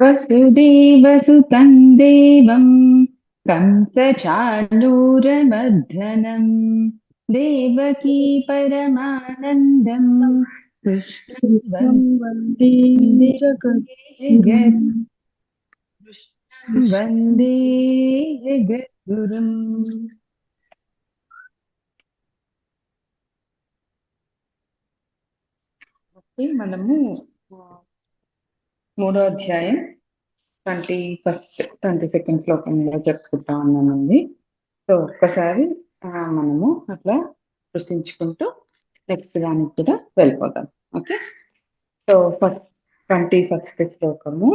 वसुदेवसुतं देवं कंसचाणूरमर्दनं देवकी परमानन्दं कृष्णं कृष्णं वन्दे वन्दे जगद्गुरुम्। जगत् कृष्णं वन्दे जगद्गुरुम्. ఓకే, మనము మూడో అధ్యాయం 22nd శ్లోకంలో చెప్పుకుంటా ఉన్నామండి. సో ఒక్కసారి మనము అట్లా ప్రశ్నించుకుంటూ నెక్స్ట్ దానికి కూడా వెళ్ళిపోతాం. ఓకే, సో ఫస్ట్ 21st శ్లోకము.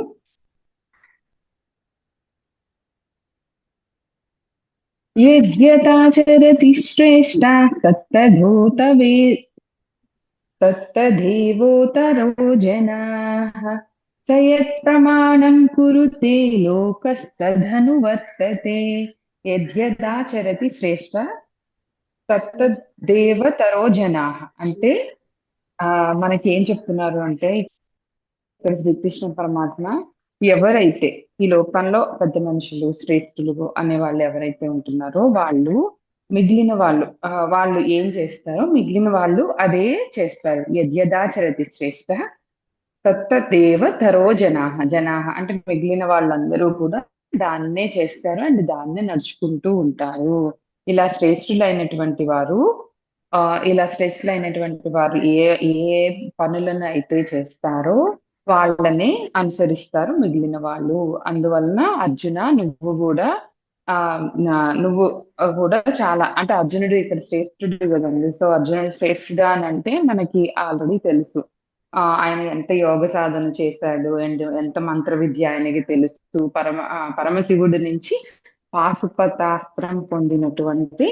యజ్ఞతాచరతి శ్రేష్ట తత్తదేవోతరో జనాః స యత్ప్రమాణం కురుతే లోకస్తదనువర్తతే. యద్యదాచరతి శ్రేష్ట తత్తదేవతరో జనాః అంటే మనకి ఏం చెప్తున్నారు అంటే ఇక్కడ శ్రీకృష్ణ పరమాత్మ ఎవరైతే ఈ లోకంలో పెద్ద మనుషులు శ్రేష్ఠులు అనే వాళ్ళు ఎవరైతే ఉంటున్నారో వాళ్ళు మిగిలిన వాళ్ళు వాళ్ళు ఏం చేస్తారో మిగిలిన వాళ్ళు అదే చేస్తారు. యద్యదాచరతి శ్రేష్ఠ తత్తదేవ తరో జనాహ అంటే మిగిలిన వాళ్ళందరూ కూడా దాన్నే చేస్తారు అండ్ దాన్నే నడుచుకుంటూ ఉంటారు. ఇలా శ్రేష్ఠులైనటువంటి వారు ఏ ఏ పనులను అయితే చేస్తారో వాళ్ళని అనుసరిస్తారు మిగిలిన వాళ్ళు. అందువలన అర్జున నువ్వు కూడా చాలా అంటే అర్జునుడు ఇక్కడ శ్రేష్ఠుడు కదండి. సో అర్జునుడు శ్రేష్ఠుడా అని అంటే మనకి ఆల్రెడీ తెలుసు. ఆయన ఎంత యోగ సాధన చేశాడు అండ్ ఎంత మంత్ర విద్య ఆయనకి తెలుసు. పరమశివుడి నుంచి పాశుపతాస్త్రం పొందినటువంటి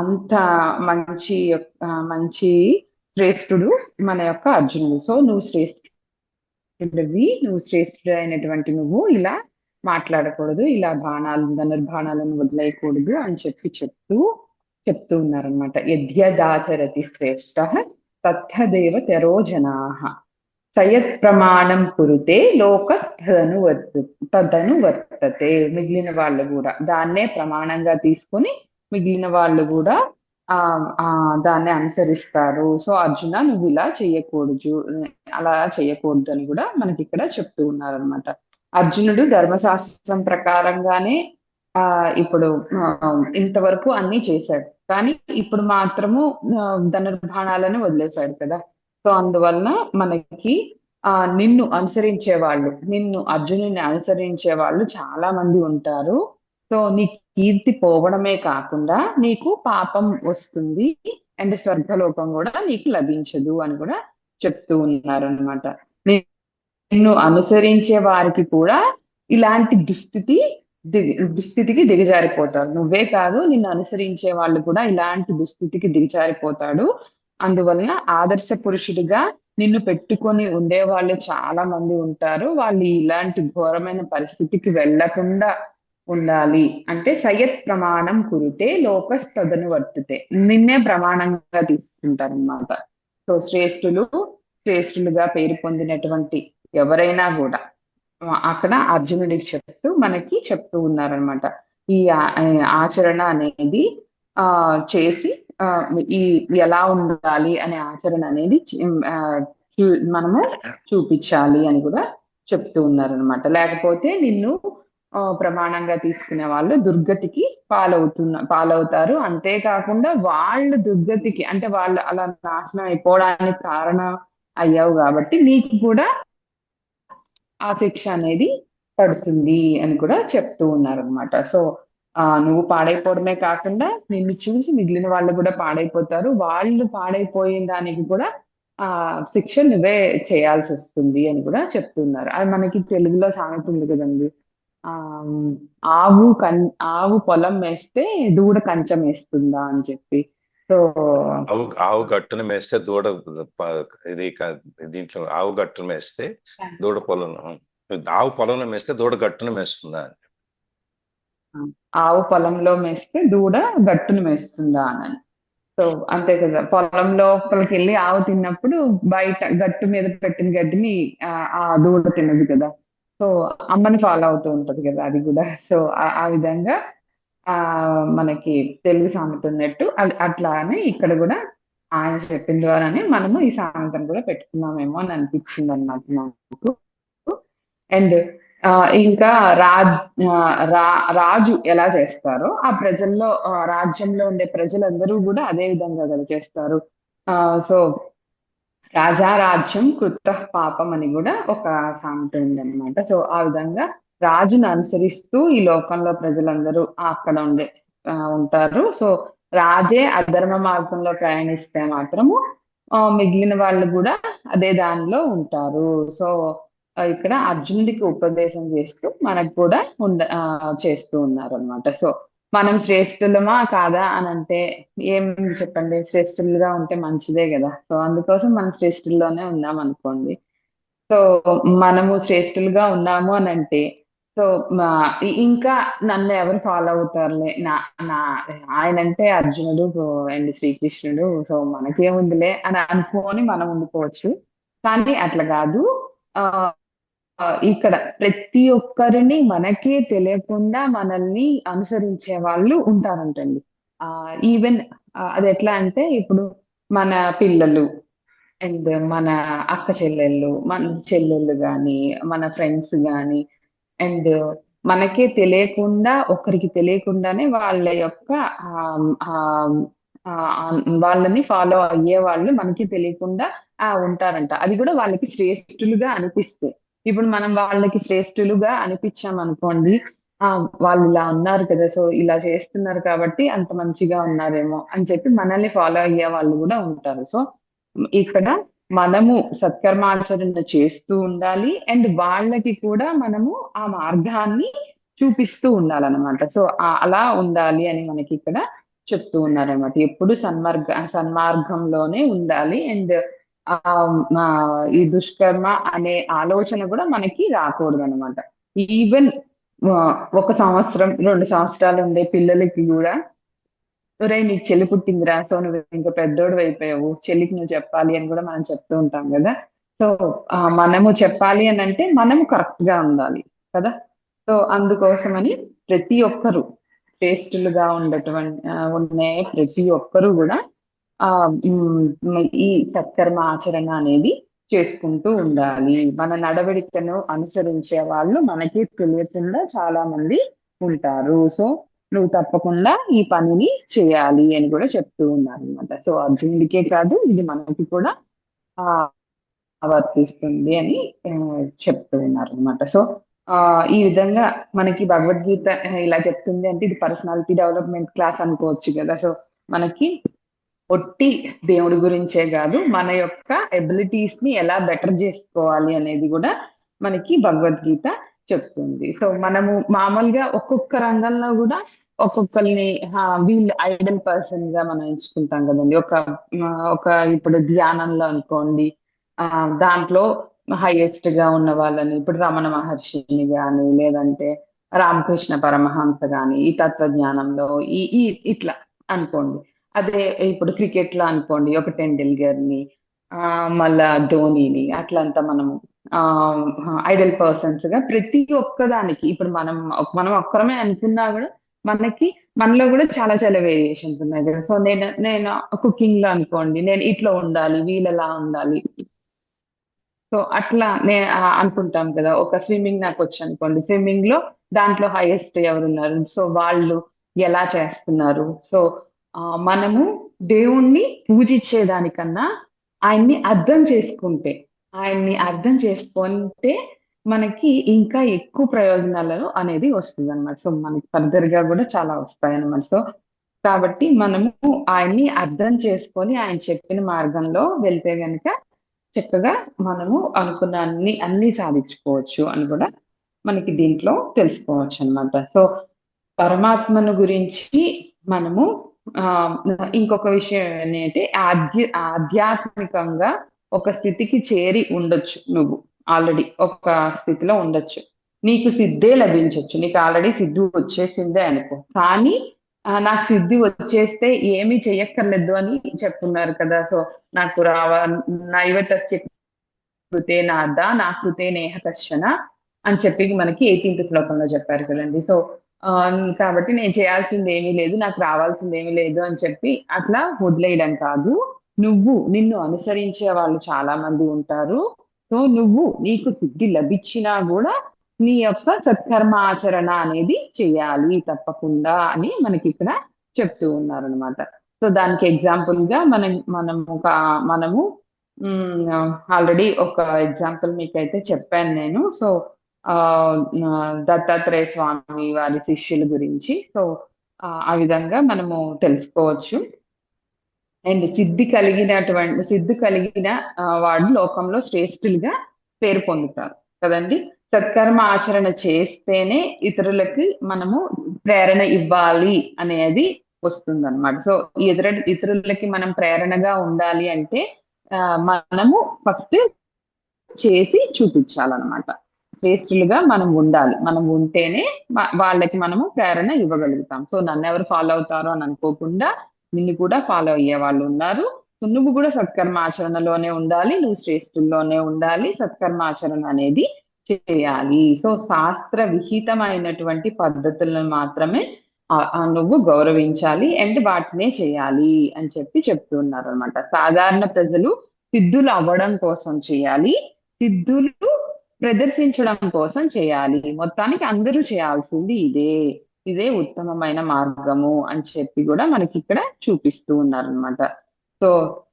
అంత మంచి శ్రేష్ఠుడు మన యొక్క అర్జునుడు. సో నువ్వు శ్రేష్ఠుడు అయినటువంటి నువ్వు ఇలా మాట్లాడకూడదు, ఇలా ధనుర్బాణాలను వదిలేయకూడదు అని చెప్తూ ఉన్నారనమాట. యద్యదాచరతి శ్రేష్ఠ తత్తదేవ తెరో జనాః సయత్ ప్రమాణం కురుతే లోక తదను వర్తతే. మిగిలిన వాళ్ళు కూడా దాన్నే ప్రమాణంగా తీసుకొని మిగిలిన వాళ్ళు కూడా దాన్ని అనుసరిస్తారు. సో అర్జున నువ్వు ఇలా అలా చేయకూడదు అని కూడా మనకి ఇక్కడ చెప్తూ ఉన్నారనమాట. అర్జునుడు ధర్మశాస్త్రం ప్రకారంగానే ఇప్పుడు ఇంతవరకు అన్ని చేశాడు, కానీ ఇప్పుడు మాత్రము ధనుర్బాణాలను వదిలేశాడు కదా. సో అందువలన మనకి నిన్ను అర్జునుని అనుసరించే వాళ్ళు చాలా మంది ఉంటారు. సో నీ కీర్తి పోవడమే కాకుండా నీకు పాపం వస్తుంది అండ్ స్వర్గలోకం కూడా నీకు లభించదు అని కూడా చెప్తూ ఉన్నారు అనమాట. నిన్ను అనుసరించే వారికి కూడా ఇలాంటి దుస్థితికి దిగజారిపోతారు. నువ్వే కాదు, నిన్ను అనుసరించే వాళ్ళు కూడా ఇలాంటి దుస్థితికి దిగజారిపోతాడు. అందువలన ఆదర్శ పురుషుడిగా నిన్ను పెట్టుకొని ఉండే వాళ్ళు చాలా మంది ఉంటారు. వాళ్ళు ఇలాంటి ఘోరమైన పరిస్థితికి వెళ్లకుండా ఉండాలి అంటే సయత్ ప్రమాణం కురితే లోకస్తదను వర్తితే, నిన్నే ప్రమాణంగా తీసుకుంటారు అనమాట. సో శ్రేష్ఠులుగా పేరు పొందినటువంటి ఎవరైనా కూడా అక్కడ అర్జునుడికి చెప్తూ ఉన్నారనమాట. ఈ ఆచరణ అనేది చేసి ఈ ఎలా ఉండాలి అనే ఆచరణ అనేది మనము చూపించాలి అని కూడా చెప్తూ ఉన్నారనమాట. లేకపోతే నిన్ను ప్రమాణంగా తీసుకునే వాళ్ళు దుర్గతికి పాలవుతారు. అంతేకాకుండా వాళ్ళు దుర్గతికి అంటే వాళ్ళు అలా నాశనం అయిపోవడానికి కారణం అయ్యావు కాబట్టి నీకు కూడా ఆ శిక్ష అనేది పడుతుంది అని కూడా చెప్తూ ఉన్నారనమాట. సో నువ్వు పాడైపోవడమే కాకుండా నిన్ను చూసి మిగిలిన వాళ్ళు కూడా పాడైపోతారు. వాళ్ళు పాడైపోయిన దానికి కూడా శిక్ష నువ్వే చేయాల్సి వస్తుంది అని కూడా చెప్తున్నారు. అది మనకి తెలుగులో సామెత ఉంది కదండి, ఆవు పొలం వేస్తే దూడ కంచం వేస్తుందా అని చెప్పి. సో ఆవు గట్టున మేస్తే దూడ దీంట్లో ఆవు గట్టున మేస్తే దూడ ఆవు పొలంలో మేస్తే దూడ గట్టున మేస్తుందా? ఆవు పొలంలో మేస్తే దూడ గట్టును మేస్తుందా అని. సో అంతే కదా, పొలం లోపలికి వెళ్ళి ఆవు తిన్నప్పుడు బయట గట్టు మీద పెట్టిన గడ్డిని ఆ దూడ తినదు కదా. సో అమ్మని ఫాలో అవుతూ ఉంటది కదా అది కూడా. సో ఆ విధంగా మనకి తెలుగు సామెత ఉన్నట్టు అట్లానే ఇక్కడ కూడా ఆయన చెప్పిన ద్వారానే మనము ఈ సామెతను కూడా పెట్టుకున్నామేమో అని అనిపించింది అన్నమాట నాకు. అండ్ ఇంకా రాజు ఎలా చేస్తారో ఆ ప్రజల్లో రాజ్యంలో ఉండే ప్రజలందరూ కూడా అదే విధంగా కదా చేస్తారు. సో రాజా రాజ్యం కృత పాపం అని కూడా ఒక సామెత ఉందన్నమాట. సో ఆ విధంగా రాజును అనుసరిస్తూ ఈ లోకంలో ప్రజలందరూ అక్కడ ఉంటారు. సో రాజే అధర్మ మార్గంలో ప్రయాణిస్తే మాత్రము మిగిలిన వాళ్ళు కూడా అదే దానిలో ఉంటారు. సో ఇక్కడ అర్జునుడికి ఉపదేశం చేస్తూ మనకు కూడా చేస్తూ ఉన్నారు అనమాట. సో మనం శ్రేష్ఠులమా కాదా అని అంటే ఏం చెప్పండి, శ్రేష్ఠులుగా ఉంటే మంచిదే కదా. సో అందుకోసం మనం శ్రేష్ఠుల్లోనే ఉన్నాం అనుకోండి. సో మనము శ్రేష్ఠులుగా ఉన్నాము అని అంటే సో ఇంకా నన్ను ఎవరు ఫాలో అవుతారులే, నా నా ఆయన అంటే అర్జునుడు అండ్ శ్రీకృష్ణుడు, సో మనకేముందిలే అని అనుకొని మనం ఉండిపోవచ్చు. కానీ అట్లా కాదు. ఆ ఇక్కడ ప్రతి ఒక్కరిని మనకే తెలియకుండా మనల్ని అనుసరించే వాళ్ళు ఉంటారంటండి. ఈవెన్ అది ఎట్లా అంటే ఇప్పుడు మన పిల్లలు అండ్ మన అక్క చెల్లెళ్ళు, మన చెల్లెళ్ళు గాని, మన ఫ్రెండ్స్ గాని అండ్ మనకే తెలియకుండా ఒకరికి తెలియకుండానే వాళ్ళ యొక్క ఆహ్, ఆహ్, వాళ్ళని ఫాలో అయ్యే వాళ్ళు మనకి తెలియకుండా ఉంటారంట. అది కూడా వాళ్ళకి శ్రేష్ఠులుగా అనిపిస్తే. ఇప్పుడు మనం వాళ్ళకి శ్రేష్ఠులుగా అనిపించామనుకోండి, వాళ్ళు ఇలా ఉన్నారు కదా! సో ఇలా చేస్తున్నారు కాబట్టి అంత మంచిగా ఉన్నారేమో అని చెప్పి మనల్ని ఫాలో అయ్యే వాళ్ళు కూడా ఉంటారు. సో ఇక్కడ మనము సత్కర్మాచరణ చేస్తూ ఉండాలి. అండ్ వాళ్ళకి కూడా మనము ఆ మార్గాన్ని చూపిస్తూ ఉండాలనమాట. సో అలా ఉండాలి అని మనకి ఇక్కడ చెప్తూ ఉన్నారనమాట. ఎప్పుడు సన్మార్గంలోనే ఉండాలి. అండ్ ఈ దుష్కర్మ అనే ఆలోచన కూడా మనకి రాకూడదనమాట. ఈవెన్ 1 సంవత్సరం, 2 సంవత్సరాలు ఉండే పిల్లలకి గూడా ఒరేయ్! నీకు చెల్లి పుట్టిందిరా. సో నువ్వు ఇంక పెద్దోడివయిపోయావు. చెల్లికి నువ్వు చెప్పాలి అని గూడా మనం చెప్తూ ఉంటాం గదా! సో మనము చెప్పాలి అనంటే మనము కరెక్ట్‌గా ఉండాలి కదా! సో అందుకోసమని ప్రతి ఒక్కరు శ్రేష్ఠులుగా ఉండే ప్రతి ఒక్కరు గూడా ఈ సత్కర్మ ఆచరణ అనేది చేసుకుంటూ ఉండాలి. మన నడవడికను అనుసరించే వాళ్ళు మనకి తెలియకుండా చాలా మంది ఉంటారు. సో నువ్వు తప్పకుండా ఈ పనిని చేయాలి అని కూడా చెప్తూ ఉన్నారనమాట. సో అర్జునుడికే కాదు, ఇది మనకి కూడా ఆహ్, వర్తిస్తుంది అని చెప్తూ ఉన్నారనమాట. సో ఈ విధంగా మనకి భగవద్గీత ఇలా చెప్తుంది అంటే ఇది పర్సనాలిటీ డెవలప్‌మెంట్ క్లాస్ అనుకోవచ్చు గదా! సో మనకి ఒట్టి దేవుడి గురించే గాదు, మన యొక్క ఎబిలిటీస్‌ని ఎలా బెటర్ జేసుకోవాలి అనేది గూడా మనకి భగవద్గీత చెప్తుంది. సో మనము మామూలుగా ఒక్కొక్క రంగంలో గూడా ఒక్కొక్కళ్ళని వీళ్ళు ఐడల్ పర్సన్‌గా మనం ఎంచుకుంటాం గదండీ. ఒక ఇప్పుడు ధ్యానంలో అనుకోండి, దాంట్లో హైయెస్ట్‌గా ఉన్న వాళ్ళని ఇప్పుడు రమణ మహర్షిని గాని, లేదంటే రామకృష్ణ పరమహంస గాని, ఈ తత్వజ్ఞానంలో ఈ ఈ ఇట్లా అనుకోండి. అదే ఇప్పుడు క్రికెట్‌లో అనుకోండి ఒక 'టెండూల్కర్‌ని' మళ్ళా 'ధోనిని' అట్లంతా మనము ఐడల్ పర్సన్స్‌గా ప్రతి ఒక్కదానికి ఇప్పుడు మనం ఒక్కరమే అనుకున్నా గూడా మనలో గూడా చాలా చాలా వేరియేషన్స్ ఉన్నాయి గదా! సో నేను కుకింగ్‌లో అనుకోండి, నేను ఇట్లా ఉండాలి, వీళ్ళలా ఉండాలి. సో అట్లా అనుకుంటాం కదా! ఒక స్విమ్మింగ్ నాకొచ్చనుకోండి. స్విమ్మింగ్‌లో దాంట్లో హైయెస్ట్ ఎవరున్నారు? సో వాళ్ళు ఎలా చేస్తున్నారు? సో మనము దేవుణ్ణి పూజిచ్చే దానికన్నా ఆయన్ని అర్థం చేసుకుంటే మనకి ఇంకా ఎక్కువ ప్రయోజనాలు అనేది వస్తుందన్నమాట. సో మనకి ఫర్దర్‌గా గూడా చాలా వస్తాయన్నమాట. సో కాబట్టి మనము ఆయన్ని అర్థం చేసుకొని ఆయన చెప్పిన మార్గంలో వెళ్తే గనక చక్కగా మనము అనుకున్న అన్నీ సాధించుకోవచ్చు అని కూడా మనకి దీంట్లో తెలుసుకోవచ్చనమాట. సో పరమాత్మను గురించి మనము ఆహ్, ఇంకొక విషయం ఏంటంటే ఆధ్యాత్మికంగా ఒక స్థితికి చేరి ఉండొచ్చు నువ్వు. ఆల్రెడీ ఒక స్థితిలో ఉండొచ్చు. నీకు సిద్ధే లభించొచ్చు. నీకు ఆల్రెడీ సిద్ధి వచ్చేసిందే అనుకో. కానీ నాకు సిద్ధి వచ్చేస్తే ఏమీ చెయ్యక్కర్లేదు అని చెప్తున్నారు కదా! సో నాకు నైవ తస్య కృతే నార్థ నా కృతే నేహ కశ్చన అని చెప్పి మనకి 18th శ్లోకంలో చెప్పారు కదండి. సో కాబట్టి నేను చేయాల్సింది ఏమీ లేదు, నాకు రావాల్సింది ఏమీ లేదు అని చెప్పి అట్లా వదిలేయడం కాదు. నిన్ను అనుసరించే వాళ్ళు చాలా మంది ఉంటారు. సో నీకు సిద్ధి లభించినా కూడా నీ యొక్క సత్కర్మ ఆచరణ అనేది చేయాలి తప్పకుండా అని మనకి ఇక్కడ చెప్తూ ఉన్నారనమాట. సో దానికి ఎగ్జాంపుల్ గా మనము ఆల్రెడీ ఒక ఎగ్జాంపుల్ మీకైతే చెప్పాను నేను. సో ఆ దత్తాత్రేయ స్వామి వారి శిష్యుల గురించి. సో ఆ విధంగా మనము తెలుసుకోవచ్చు. అండ్ సిద్ధి కలిగిన వాడు లోకంలో శ్రేష్ఠులుగా పేరు పొందుతారు కదండి. సత్కర్మ ఆచరణ చేస్తేనే ఇతరులకి మనము ప్రేరణ ఇవ్వాలి అనేది వస్తుందన్నమాట. సో ఇతరులకి మనం ప్రేరణగా ఉండాలి అంటే మనము ఫస్ట్ చేసి చూపించాలన్నమాట. శ్రేష్ఠులుగా మనం ఉండాలి. మనం ఉంటేనే వాళ్ళకి మనము ప్రేరణ ఇవ్వగలుగుతాం. సో నన్ను ఎవరు ఫాలో అవుతారో అని అనుకోకుండా నిన్ను కూడా ఫాలో అయ్యే వాళ్ళు ఉన్నారు. నువ్వు కూడా సత్కర్మ ఆచరణలోనే ఉండాలి, నువ్వు శ్రేష్ఠుల్లోనే ఉండాలి, సత్కర్మ ఆచరణ అనేది చేయాలి. సో శాస్త్ర విహితమైనటువంటి పద్ధతులను మాత్రమే నువ్వు గౌరవించాలి అండ్ వాటినే చేయాలి అని చెప్తున్నారు అనమాట. సాధారణ ప్రజలు సిద్ధులు అవ్వడం కోసం చేయాలి, సిద్ధులు ప్రదర్శించడం కోసం చేయాలి. మొత్తానికి అందరూ చేయాల్సింది ఇదే ఉత్తమమైన మార్గము అని చెప్పి కూడా మనకి ఇక్కడ చూపిస్తూ ఉన్నారనమాట. సో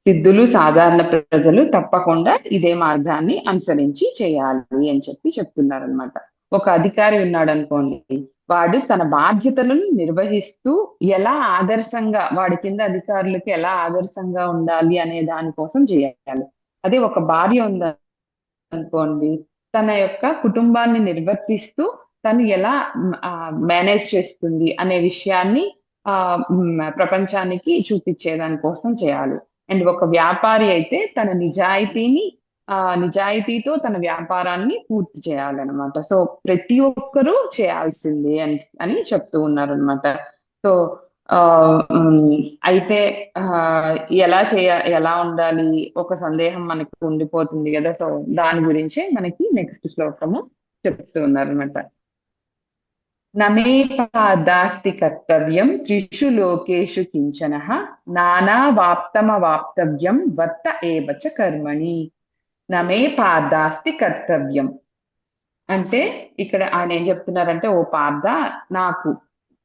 సిద్ధులు సాధారణ ప్రజలు తప్పకుండా ఇదే మార్గాన్ని అనుసరించి చేయాలి అని చెప్తున్నారనమాట. ఒక అధికారి ఉన్నాడు అనుకోండి, వాడు తన బాధ్యతలను నిర్వహిస్తూ ఎలా ఆదర్శంగా వాడి కింద అధికారులకి ఎలా ఆదర్శంగా ఉండాలి అనే దానికోసం చేయాలి. అదే ఒక భార్య ఉంది అనుకోండి, తన యొక్క కుటుంబాన్ని నిర్వర్తిస్తూ తను ఎలా మేనేజ్ చేస్తుంది అనే విషయాన్ని ప్రపంచానికి చూపించేదాని కోసం చేయాలి. అండ్ ఒక వ్యాపారి అయితే తన నిజాయితీతో తన వ్యాపారాన్ని పూర్తి చేయాలన్నమాట. సో ప్రతి ఒక్కరూ చేయాల్సిందే అని చెప్తూ ఉన్నారు అనమాట. సో అయితే ఎలా ఉండాలి, ఒక సందేహం మనకి ఉండిపోతుంది కదా. సో దాని గురించే మనకి నెక్స్ట్ శ్లోకము చెప్తూ ఉన్నారనమాట. నమే పాదాస్తి కర్తవ్యం త్రిషు లోకేషు కించన నానావాప్తమవాప్తవ్యం వర్త ఏవచ కర్మణి. నమే పాదాస్తి కర్తవ్యం అంటే ఇక్కడ ఆయన ఏం చెప్తున్నారంటే, ఓ పార్థ,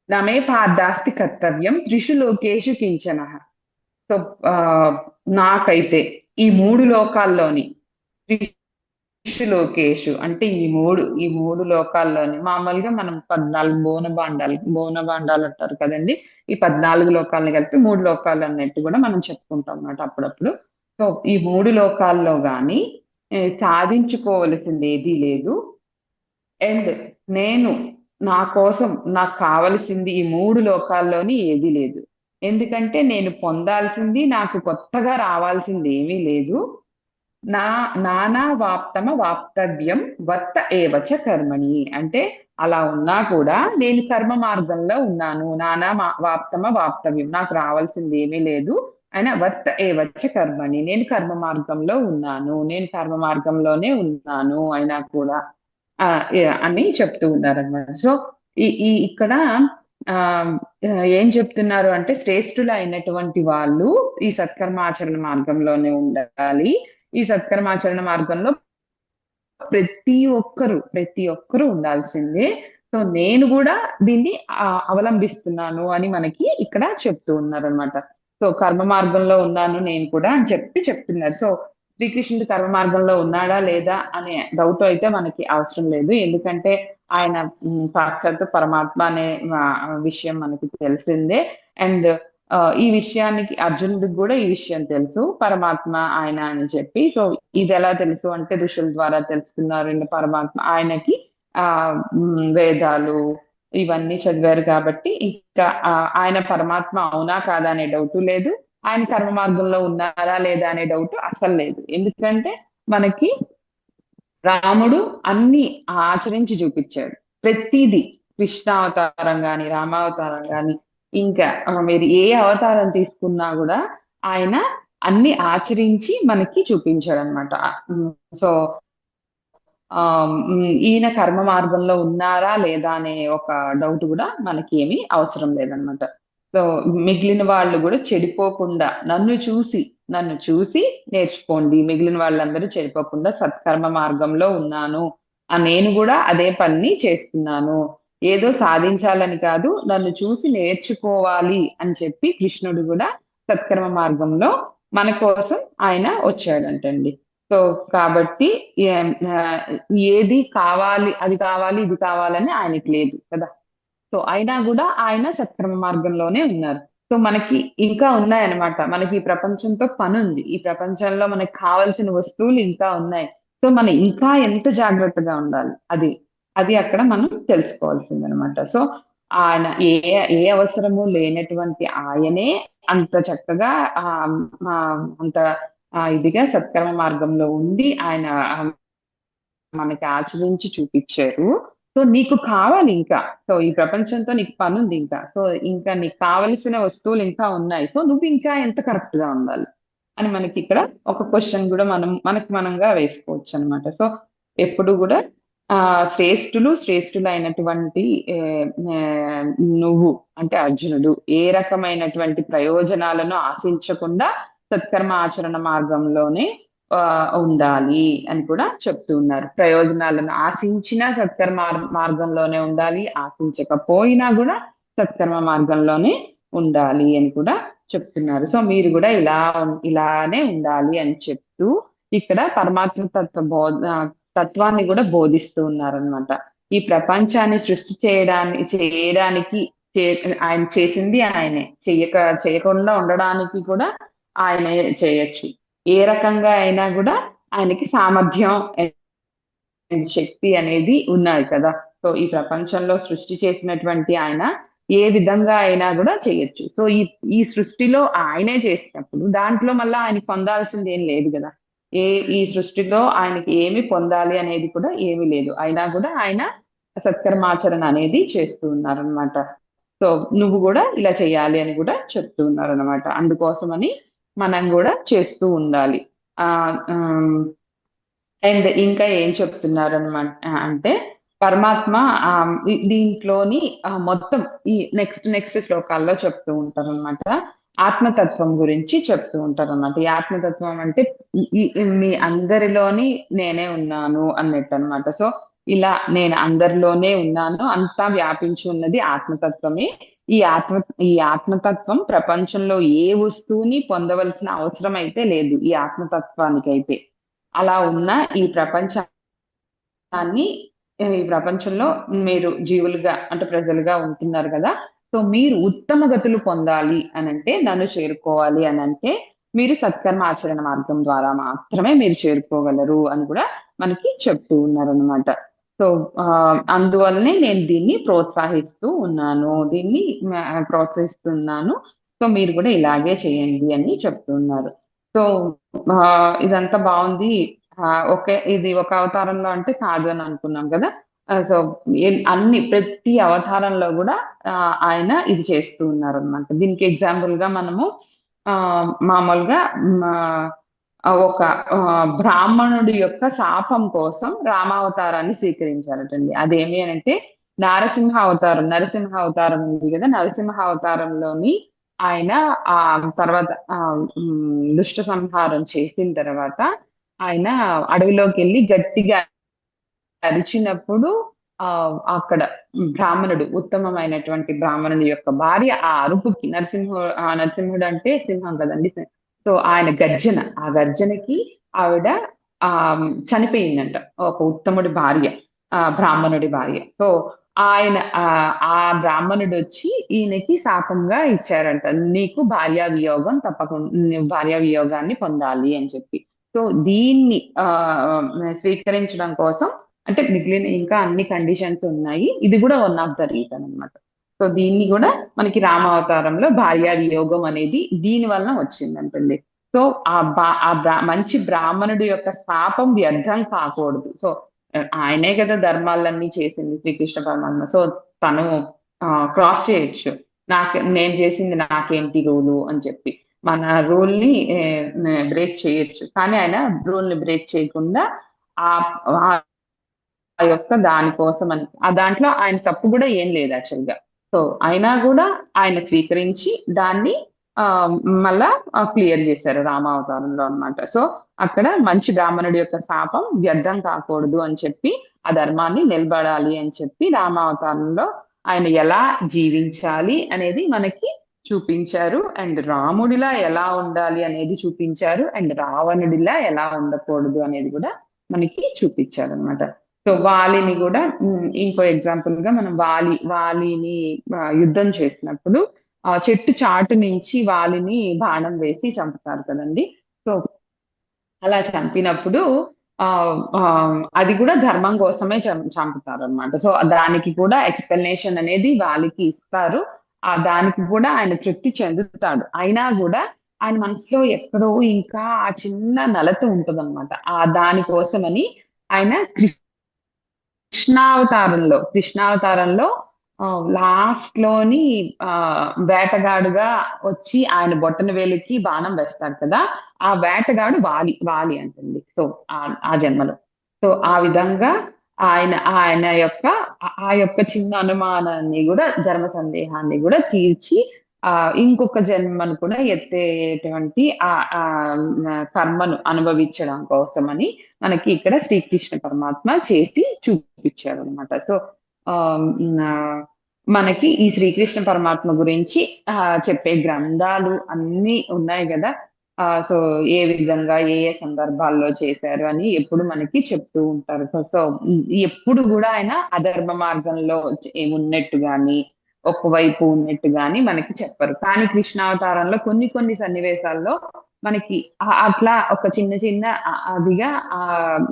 నమే పాదాస్తి కర్తవ్యం త్రిషు లోకేషు కించన. సో నాకైతే ఈ 3 లోకాల్లోని, త్రిషు లోకేషు అంటే ఈ మూడు లోకాల్లోని, మామూలుగా మనం 14 బోనబాండాలు అంటారు కదండి. ఈ 14 లోకాలని కలిపి 3 లోకాలు అన్నట్టు కూడా మనం చెప్పుకుంటాం అన్నమాట అప్పుడప్పుడు. సో ఈ 3 లోకాల్లో గాని సాధించుకోవలసింది ఏదీ లేదు. అండ్ నాకు కావలసింది ఈ 3 లోకాల్లోని ఏదీ లేదు. ఎందుకంటే నేను పొందాల్సింది, నాకు కొత్తగా రావాల్సింది ఏమీ లేదు. నానా వాప్తవ్యం వర్త ఏవచ కర్మణి అంటే అలా ఉన్నా కూడా నేను కర్మ మార్గంలో ఉన్నాను. నానా వాప్తవ్యం నాకు రావాల్సింది ఏమీ లేదు. అయినా వర్త ఏవచ కర్మణి నేను కర్మ మార్గంలోనే ఉన్నాను అయినా కూడా అని చెప్తూ ఉన్నారన్నమాట. సో ఇక్కడ ఏం చెప్తున్నారు అంటే, శ్రేష్ఠులు అయినటువంటి వాళ్ళు ఈ సత్కర్మాచరణ మార్గంలోనే ఉండాలి. ఈ సత్కర్మాచరణ మార్గంలో ప్రతి ఒక్కరు ఉండాల్సిందే. సో నేను కూడా దీన్ని అవలంబిస్తున్నాను అని మనకి ఇక్కడ చెప్తూ ఉన్నారు అనమాట. సో కర్మ మార్గంలో ఉన్నాను నేను కూడా అని చెప్తున్నారు. సో శ్రీకృష్ణుడు కర్మ మార్గంలో ఉన్నాడా లేదా అనే డౌట్ అయితే మనకి అవసరం లేదు. ఎందుకంటే ఆయన సాక్షాత్తు పరమాత్మ అనే విషయం మనకి తెలిసిందే. అండ్ ఈ విషయానికి అర్జునుడికి కూడా ఈ విషయం తెలుసు, పరమాత్మ ఆయన అని చెప్పి. సో ఇది ఎలా తెలుసు అంటే ఋషుల ద్వారా తెలుసుకున్నారు. అండ్ పరమాత్మ ఆయనకి వేదాలు ఇవన్నీ చదివారు కాబట్టి ఇంకా ఆయన పరమాత్మ అవునా కాదా అనే డౌట్ లేదు. ఆయన కర్మ మార్గంలో ఉన్నారా లేదా అనే డౌట్ అసలు లేదు. ఎందుకంటే మనకి రాముడు అన్ని ఆచరించి చూపించాడు. ప్రతిదీ కృష్ణావతారం గాని, రామావతారం గాని, ఇంకా మీరు ఏ అవతారం తీసుకున్నా కూడా ఆయన అన్ని ఆచరించి మనకి చూపించాడు అనమాట. సో ఈయన కర్మ మార్గంలో ఉన్నారా లేదా అనే ఒక డౌట్ కూడా మనకి ఏమీ అవసరం లేదనమాట. సో మిగిలిన వాళ్ళు కూడా చెడిపోకుండా నన్ను చూసి నేర్చుకోండి. మిగిలిన వాళ్ళందరూ చెడిపోకుండా సత్కర్మ మార్గంలో ఉన్నాను. నేను కూడా అదే పని చేస్తున్నాను. ఏదో సాధించాలని కాదు, నన్ను చూసి నేర్చుకోవాలి అని చెప్పి కృష్ణుడు కూడా సత్కర్మ మార్గంలో మన కోసం ఆయన వచ్చాడంటండి. సో కాబట్టి ఏది కావాలి, అది కావాలి, ఇది కావాలని ఆయనకి లేదు కదా. సో అయినా కూడా ఆయన సత్కర్మ మార్గంలోనే ఉన్నారు. సో మనకి ఇంకా ఉన్నాయన్నమాట. మనకి ఈ ప్రపంచంతో పని ఉంది. ఈ ప్రపంచంలో మనకి కావాల్సిన వస్తువులు ఇంకా ఉన్నాయి. సో మనం ఇంకా ఎంత జాగ్రత్తగా ఉండాలి, అది అది అక్కడ మనం తెలుసుకోవాల్సిందనమాట. సో ఆయన ఏ అవసరము లేనటువంటి ఆయనే అంత చక్కగా అంత ఇదిగా సత్కర్మ మార్గంలో ఉండి ఆయన మనకి ఆచరించి చూపించారు. సో నీకు కావాలి ఇంకా. సో ఈ ప్రపంచంతో నీకు పని ఉంది ఇంకా. సో ఇంకా నీకు కావలసిన వస్తువులు ఇంకా ఉన్నాయి. సో నువ్వు ఇంకా ఎంత కరెక్ట్ గా ఉండాలి అని మనకి ఇక్కడ ఒక క్వశ్చన్ కూడా మనకి మనంగా వేసుకోవచ్చు అనమాట. సో ఎప్పుడు కూడా శ్రేష్ఠులైనటువంటి నువ్వు అంటే అర్జునుడు ఏ రకమైనటువంటి ప్రయోజనాలను ఆశించకుండా సత్కర్మ ఆచరణ మార్గంలోనే ఉండాలి అని కూడా చెప్తూ ఉన్నారు. ప్రయోజనాలను ఆశించిన సత్కర్మ మార్గంలోనే ఉండాలి, ఆశించకపోయినా కూడా సత్కర్మ మార్గంలోనే ఉండాలి అని కూడా చెప్తున్నారు. సో మీరు కూడా ఇలానే ఉండాలి అని చెప్తూ ఇక్కడ పరమాత్మ తత్వాన్ని కూడా బోధిస్తూ ఉన్నారనమాట. ఈ ప్రపంచాన్ని సృష్టి చేయడానికి ఆయన చేసింది ఆయనే, చేయకుండా ఉండడానికి కూడా ఆయనే చేయొచ్చు. ఏ రకంగా అయినా కూడా ఆయనకి సామర్థ్యం శక్తి అనేది ఉన్నాయి కదా. సో ఈ ప్రపంచంలో సృష్టి చేసినటువంటి ఆయన ఏ విధంగా అయినా కూడా చేయొచ్చు. సో ఈ సృష్టిలో ఆయనే చేసినప్పుడు దాంట్లో మళ్ళీ ఆయనకి పొందాల్సింది ఏం లేదు కదా. ఈ సృష్టిలో ఆయనకి ఏమి పొందాలి అనేది కూడా ఏమీ లేదు. అయినా కూడా ఆయన సత్కర్మాచరణ అనేది చేస్తూ ఉన్నారనమాట. సో నువ్వు కూడా ఇలా చేయాలి అని కూడా చెప్తూ ఉన్నారనమాట. అందుకోసమని మనం కూడా చేస్తూ ఉండాలి. అండ్ ఇంకా ఏం చెప్తున్నారు అనమాట అంటే పరమాత్మ దీంట్లోని మొత్తం ఈ నెక్స్ట్ శ్లోకాల్లో చెప్తూ ఉంటారు అనమాట. ఆత్మతత్వం గురించి చెప్తూ ఉంటారు అన్నమాట. ఈ ఆత్మతత్వం అంటే మీ అందరిలోని నేనే ఉన్నాను అన్నట్టు అనమాట. సో ఇలా నేను అందరిలోనే ఉన్నాను, అంతా వ్యాపించి ఉన్నది ఆత్మతత్వమే. ఈ ఆత్మతత్వం ప్రపంచంలో ఏ వస్తువుని పొందవలసిన అవసరం అయితే లేదు ఈ ఆత్మతత్వానికైతే. అలా ఉన్న ఈ ప్రపంచంలో మీరు జీవులుగా అంటే ప్రజలుగా ఉంటున్నారు కదా. సో మీరు ఉత్తమ గతులు పొందాలి అని అంటే, నన్ను చేరుకోవాలి అని అంటే మీరు సత్కర్మ ఆచరణ మార్గం ద్వారా మాత్రమే మీరు చేరుకోగలరు అని కూడా మనకి చెప్తూ ఉన్నారనమాట. సో అందువల్లనే నేను దీన్ని ప్రోత్సహిస్తున్నాను. సో మీరు కూడా ఇలాగే చేయండి అని చెప్తున్నారు. సో ఇదంతా బాగుంది. ఓకే, ఇది ఒక అవతారంలో అంటే కాదు అని అనుకున్నాం కదా. సో ప్రతి అవతారంలో కూడా ఆయన ఇది చేస్తూ ఉన్నారు అనమాట. దీనికి ఎగ్జాంపుల్ గా మనము మామూలుగా ఒక బ్రాహ్మణుడి యొక్క శాపం కోసం రామావతారాన్ని స్వీకరించారటండి. అదేమి అని అంటే నరసింహ అవతారం ఉంది కదా. నరసింహ అవతారంలోని ఆయన తర్వాత దుష్ట సంహారం చేసిన తర్వాత ఆయన అడవిలోకి వెళ్ళి గట్టిగా అరిచినప్పుడు అక్కడ ఉత్తమమైనటువంటి బ్రాహ్మణుడి యొక్క భార్య ఆ అరుపుకి నరసింహుడు అంటే సింహం కదండి. సో ఆయన గర్జనకి ఆవిడ చనిపోయిందంట, ఒక ఉత్తముడి భార్య, బ్రాహ్మణుడి భార్య. సో ఆయన ఆ బ్రాహ్మణుడు వచ్చి ఈయనకి శాపంగా ఇచ్చారంట, నీకు భార్యా వియోగాన్ని పొందాలి అని చెప్పి. సో దీన్ని స్వీకరించడం కోసం అంటే మిగిలిన ఇంకా అన్ని కండిషన్స్ ఉన్నాయి, ఇది కూడా వన్ ఆఫ్ ద రీజన్ అనమాట. సో దీన్ని కూడా మనకి రామావతారంలో భార్యా వియోగం అనేది దీని వలన వచ్చిందంటండి. సో మంచి బ్రాహ్మణుడి యొక్క శాపం వ్యర్థం కాకూడదు. సో ఆయనే కదా ధర్మాలన్నీ చేసింది శ్రీకృష్ణ పరమాత్మ. సో తను క్రాస్ చేయొచ్చు, నేను చేసింది నాకేంటి రూలు అని చెప్పి మన రూల్ ని బ్రేక్ చేయొచ్చు. కానీ ఆయన రూల్ ని బ్రేక్ చేయకుండా ఆ యొక్క దానికోసం అని దాంట్లో ఆయన తప్పు కూడా ఏం లేదు యాక్చువల్ గా. సో అయినా కూడా ఆయన స్వీకరించి దాన్ని ఆ మళ్ళా క్లియర్ చేశారు రామావతారంలో అన్నమాట. సో అక్కడ మంచి బ్రాహ్మణుడి యొక్క శాపం వ్యర్థం కాకూడదు అని చెప్పి ఆ ధర్మాన్ని నిలబడాలి అని చెప్పి రామావతారంలో ఆయన ఎలా జీవించాలి అనేది మనకి చూపించారు. అండ్ రాముడిలా ఎలా ఉండాలి అనేది చూపించారు. అండ్ రావణుడిలా ఎలా ఉండకూడదు అనేది కూడా మనకి చూపించారు అనమాట. సో వాలిని కూడా ఇంకో ఎగ్జాంపుల్ గా మనం వాలిని యుద్ధం చేసినప్పుడు ఆ చెట్టు చాటు నుంచి వాలిని బాణం వేసి చంపుతారు కదండి. సో అలా చంపినప్పుడు ఆ ఆ, అది కూడా ధర్మం కోసమే చంపుతారు అనమాట. సో దానికి కూడా ఎక్స్ప్లెనేషన్ అనేది వాళ్ళకి ఇస్తారు. దానికి కూడా ఆయన తృప్తి చెందుతాడు. అయినా కూడా ఆయన మనసులో ఎక్కడో ఇంకా ఆ చిన్న నలత ఉంటదన్నమాట. దానికోసమని ఆయన కృష్ణావతారంలో లాస్ట్ లోని ఆ వేటగాడుగా వచ్చి ఆయన బొట్టన వేలికి బాణం వేస్తాడు కదా. ఆ వేటగాడు వాలి అంటుంది. సో ఆ జన్మలో సో ఆ విధంగా ఆయన యొక్క ఆ యొక్క చిన్న అనుమానాన్ని కూడా ధర్మ సందేహాన్ని కూడా తీర్చి ఇంకొక జన్మను కూడా ఎత్తేటువంటి ఆ కర్మను అనుభవించడం కోసమని మనకి ఇక్కడ శ్రీకృష్ణ పరమాత్మ చేసి చూపించారు అనమాట. సో ఆ మనకి ఈ శ్రీకృష్ణ పరమాత్మ గురించి చెప్పే గ్రంథాలు అన్ని ఉన్నాయి కదా. సో ఏ విధంగా ఏ సందర్భాల్లో చేశారు అని ఎప్పుడు మనకి చెప్తూ ఉంటారు. సో ఎప్పుడు కూడా ఆయన అధర్మ మార్గంలో ఉన్నట్టు గాని ఒకవైపు ఉన్నట్టు గాని మనకి చెప్పరు. కానీ కృష్ణావతారంలో కొన్ని సన్నివేశాల్లో మనకి అట్లా ఒక చిన్న అదిగా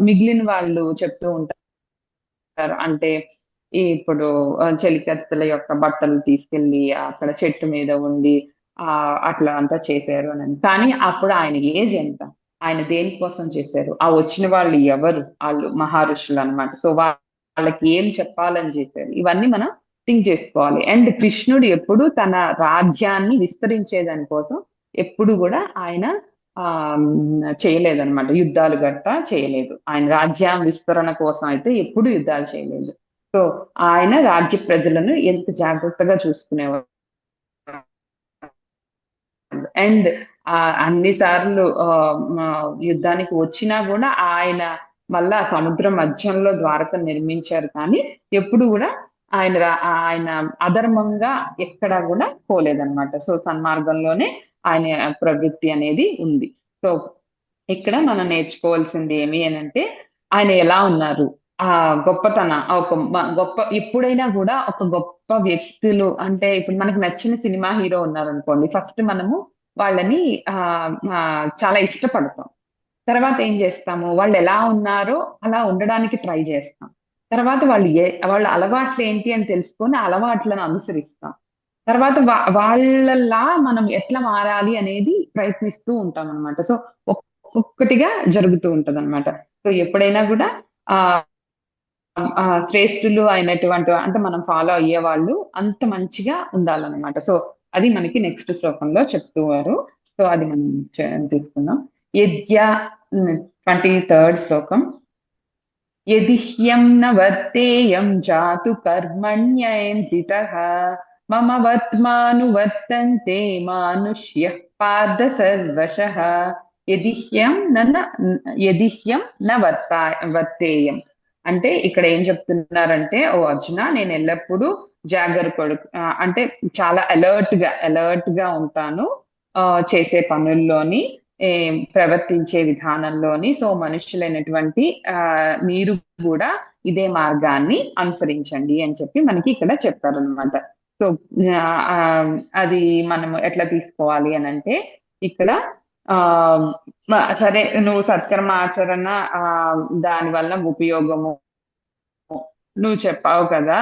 మిగిలిన వాళ్ళు చెప్తూ ఉంటారు. అంటే ఇప్పుడు చెలికత్తెల యొక్క బట్టలు తీసుకెళ్లి అక్కడ చెట్టు మీద ఉండి అట్లా అంతా చేశారు అని. కానీ అప్పుడు ఆయన ఏజ్ ఎంత, ఆయన దేనికోసం చేశారు, వచ్చిన వాళ్ళు ఎవరు, వాళ్ళు మహర్షులు అన్నమాట. సో వాళ్ళకి ఏం చెప్పాలని చేశారు, ఇవన్నీ మనం థింక్ చేసుకోవాలి. అండ్ కృష్ణుడు ఎప్పుడు తన రాజ్యాన్ని విస్తరించేదాని కోసం ఎప్పుడు కూడా ఆయన చేయలేదన్నమాట. యుద్ధాలు గట్టా చేయలేదు. ఆయన రాజ్యం విస్తరణ కోసం అయితే ఎప్పుడు యుద్ధాలు చేయలేదు. సో ఆయన రాజ్య ప్రజలను ఎంత జాగ్రత్తగా చూసుకునేవారు. అండ్ అన్ని సార్లు యుద్ధానికి వచ్చినా కూడా ఆయన మళ్ళా సముద్ర మధ్యంలో ద్వారక నిర్మించారు. కానీ ఎప్పుడు కూడా ఆయన అధర్మంగా ఎక్కడా కూడా పోలేదన్నమాట. సో సన్మార్గంలోనే ఆయన ప్రవృత్తి అనేది ఉంది. సో ఇక్కడ మనం నేర్చుకోవాల్సింది ఏమి అని అంటే ఆయన ఎలా ఉన్నారు, గొప్ప ఎప్పుడైనా కూడా ఒక గొప్ప వ్యక్తులు అంటే ఇప్పుడు మనకు నచ్చిన సినిమా హీరో ఉన్నారు అనుకోండి, ఫస్ట్ మనము వాళ్ళని చాలా ఇష్టపడతాం. తర్వాత ఏం చేస్తాము, వాళ్ళు ఎలా ఉన్నారో అలా ఉండడానికి ట్రై చేస్తాం. తర్వాత వాళ్ళ అలవాట్లు ఏంటి అని తెలుసుకొని అలవాట్లను అనుసరిస్తాం. తర్వాత వాళ్ళలా మనం ఎట్లా మారాలి అనేది ప్రయత్నిస్తూ ఉంటాం అనమాట. సో ఒక్కొక్కటిగా జరుగుతూ ఉంటది అనమాట. సో ఎప్పుడైనా కూడా ఆ శ్రేష్ఠులు అయినటువంటి అంటే మనం ఫాలో అయ్యే వాళ్ళు అంత మంచిగా ఉండాలన్నమాట. సో అది మనకి నెక్స్ట్ శ్లోకంలో చెప్తున్నారు. సో అది మనం తీసుకుందాం. 23rd శ్లోకం. యది హ్యం న వర్తేయం జాతు కర్మణ్యేంద్రితః మమ వర్త్మానువర్తంతే మానుష్యః పార్థ సర్వశః. యది హ్యం న వర్తేయం అంటే ఇక్కడ ఏం చెప్తున్నారంటే, ఓ అర్జున, నేను ఎల్లప్పుడూ అంటే చాలా అలర్ట్ గా ఉంటాను చేసే పనుల్లోని, ప్రవర్తించే విధానంలోని. సో మనుషులైనటువంటి మీరు కూడా ఇదే మార్గాన్ని అనుసరించండి అని చెప్పి మనకి ఇక్కడ చెప్తారనమాట. సో అది మనం ఎట్లా తీసుకోవాలి అని అంటే, ఇక్కడ సరే నువ్వు సత్కర్మ ఆచరణ దాని వల్ల ఉపయోగము నువ్వు చెప్పావు కదా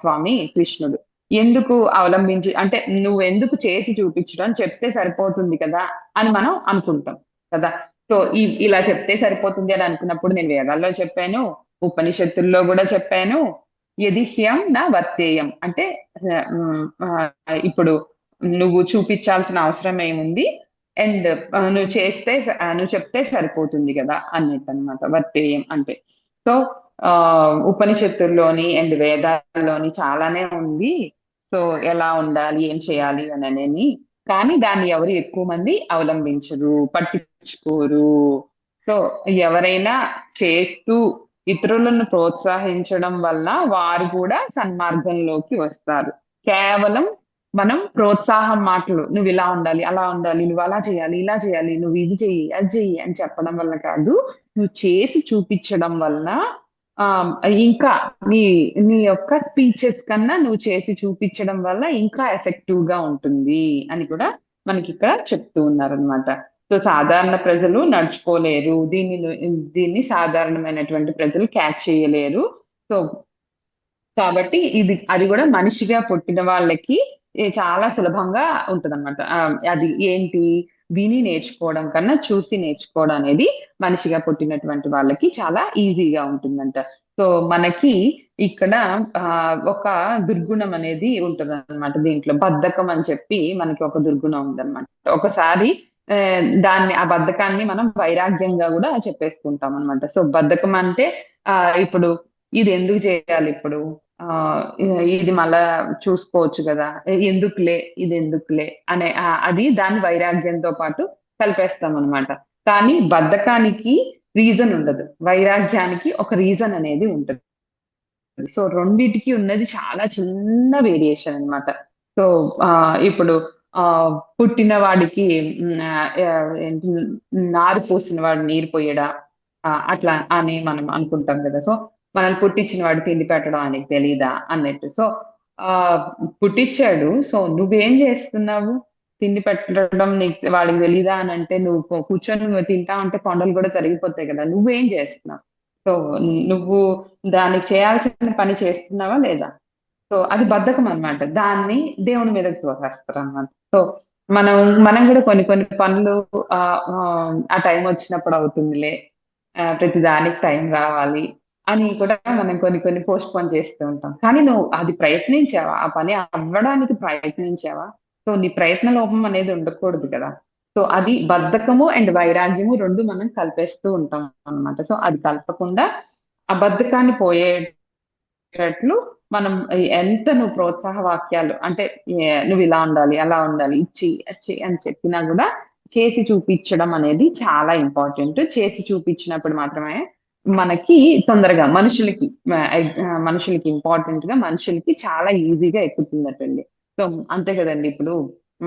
స్వామి కృష్ణుడు, ఎందుకు అవలంబించి అంటే నువ్వు ఎందుకు చేసి చూపించడం చెప్తే సరిపోతుంది కదా అని మనం అనుకుంటాం కదా. సో ఇలా చెప్తే సరిపోతుంది అని అనుకున్నప్పుడు నేను వేదాల్లో చెప్పాను, ఉపనిషత్తుల్లో కూడా చెప్పాను. యది హ్యం న వర్తేయం అంటే ఇప్పుడు నువ్వు చూపించాల్సిన అవసరం ఏముంది, అండ్ నువ్వు చెప్తే సరిపోతుంది కదా అన్నట్టు అనమాట వర్తేయం అంటే. సో ఆ ఉపనిషత్తుల్లోని అండ్ వేదాల్లోని చాలానే ఉంది. సో ఎలా ఉండాలి, ఏం చేయాలి అని కానీ దాన్ని ఎవరు ఎక్కువ మంది అవలంబించరు, పట్టించుకోరు. సో ఎవరైనా చేస్తూ ఇతరులను ప్రోత్సహించడం వల్ల వారు కూడా సన్మార్గంలోకి వస్తారు. కేవలం మనం ప్రోత్సాహం మాటలు, నువ్వు ఇలా ఉండాలి, అలా ఉండాలి, నువ్వు అలా చేయాలి, ఇలా చేయాలి, నువ్వు ఇది చెయ్యి, అది చెయ్యి అని చెప్పడం వల్ల కాదు, నువ్వు చేసి చూపించడం వలన ఆ ఇంకా నీ నీ యొక్క స్పీచెస్ కన్నా నువ్వు చేసి చూపించడం వల్ల ఇంకా ఎఫెక్టివ్ గా ఉంటుంది అని కూడా మనకి ఇక్కడ చెప్తూ ఉన్నారనమాట. సో సాధారణ ప్రజలు నడుచుకోలేరు, దీన్ని సాధారణమైనటువంటి ప్రజలు క్యాచ్ చేయలేరు. సో కాబట్టి అది కూడా మనిషిగా పుట్టిన వాళ్ళకి చాలా సులభంగా ఉంటదన్నమాట. అది ఏంటి, విని నేర్చుకోవడం కన్నా చూసి నేర్చుకోవడం అనేది మనిషిగా పుట్టినటువంటి వాళ్ళకి చాలా ఈజీగా ఉంటుందంట. సో మనకి ఇక్కడ ఒక దుర్గుణం అనేది ఉంటదన్నమాట. దీంట్లో బద్ధకం అని చెప్పి మనకి ఒక దుర్గుణం ఉందన్నమాట. ఒకసారి ఆ బద్ధకాన్ని మనం వైరాగ్యంగా కూడా చెప్పేసుకుంటాం అనమాట. సో బద్ధకం అంటే ఇప్పుడు ఇది ఎందుకు చేయాలి ఇప్పుడు, ఆ ఇది మళ్ళా చూసుకోవచ్చు కదా, ఇది ఎందుకులే అనే అది దాని వైరాగ్యంతో పాటు కలిపేస్తాం అనమాట. కానీ బద్ధకానికి రీజన్ ఉండదు, వైరాగ్యానికి ఒక రీజన్ అనేది ఉంటుంది. సో రెండిటికి ఉన్నది చాలా చిన్న వేరియేషన్ అన్నమాట. సో ఇప్పుడు ఆ పుట్టిన వాడికి ఏంటి, నారు పోసిన వాడు నీరు పోయడా, అట్లా అని మనం అనుకుంటాం కదా. సో మనల్ని పుట్టించిన వాడు తిండి పెట్టడం ఆయనకి తెలీదా అన్నట్టు. సో ఆ పుట్టించాడు, సో నువ్వేం చేస్తున్నావు, తిండి పెట్టడం నీకు వాడికి తెలీదా అని అంటే, నువ్వు కూర్చొని తింటా ఉంటే కొండలు కూడా తరిగిపోతాయి కదా, నువ్వేం చేస్తున్నావు. సో నువ్వు దానికి చేయాల్సిన పని చేస్తున్నావా లేదా. సో అది బద్ధకం అన్నమాట. దాన్ని దేవుని మీదకి తోసేస్తారు అన్నమాట. సో మనం మనం కూడా కొన్ని కొన్ని పనులు ఆ ఆ టైం వచ్చినప్పుడు అవుతుందిలే, ప్రతి దానికి టైం రావాలి అని కూడా మనం కొన్ని కొన్ని పోస్ట్ పోన్ చేస్తూ ఉంటాం. కానీ నువ్వు అది ప్రయత్నించావా, ఆ పని అవ్వడానికి ప్రయత్నించావా. సో నీ ప్రయత్న లోపం అనేది ఉండకూడదు కదా. సో అది బద్ధకము అండ్ వైరాగ్యము రెండు మనం కలిపేస్తూ ఉంటాం అన్నమాట. సో అది కలపకుండా ఆ బద్ధకాన్ని పోయేటట్లు మనం ఎంత నువ్వు ప్రోత్సాహ వాక్యాలు అంటే, నువ్వు ఇలా ఉండాలి, అలా ఉండాలి, ఇచ్చి అచ్చి అని చెప్పినా కూడా చేసి చూపించడం అనేది చాలా ఇంపార్టెంట్. చేసి చూపించినప్పుడు మాత్రమే మనకి తొందరగా మనుషులకి ఇంపార్టెంట్ గా మనుషులకి చాలా ఈజీగా ఎక్కుతుందటండి. సో అంతే కదండి. ఇప్పుడు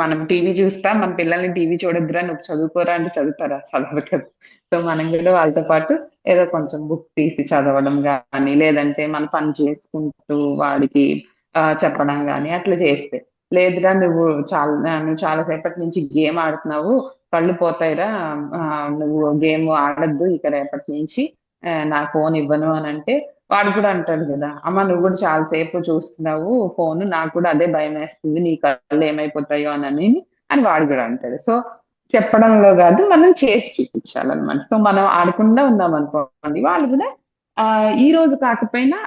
మనం టీవీ చూస్తాం, మన పిల్లల్ని టీవీ చూడొద్దురా, నువ్వు చదువుకోరా అంటే చదువుతారా, చదవరు కదా. సో మనం కూడా వాళ్ళతో పాటు ఏదో కొంచెం బుక్ తీసి చదవడం గాని, లేదంటే మన పని చేసుకుంటూ వాడికి చెప్పడం గాని అట్లా చేస్తే, లేదురా నువ్వు చాలా సేపటి నుంచి గేమ్ ఆడుతున్నావు, కళ్ళు పోతాయిరా, నువ్వు గేమ్ ఆడొద్దు ఇక రేపటి నుంచి, నా ఫోన్ ఇవ్వను అని అంటే, వాడు కూడా అంటాడు కదా, అమ్మ నువ్వు కూడా చాలా సేపు చూస్తున్నావు ఫోన్, నాకు కూడా అదే భయం వేస్తుంది, నీ కళ్ళు ఏమైపోతాయో అని వాడు కూడా అంటాడు. సో చెప్పడంలో కాదు, మనం చేసి చూపించాలన్నమాట. సో మనం ఆడకుండా ఉన్నాం అనుకోండి, వాళ్ళు కూడా ఈ రోజు కాకపోయినా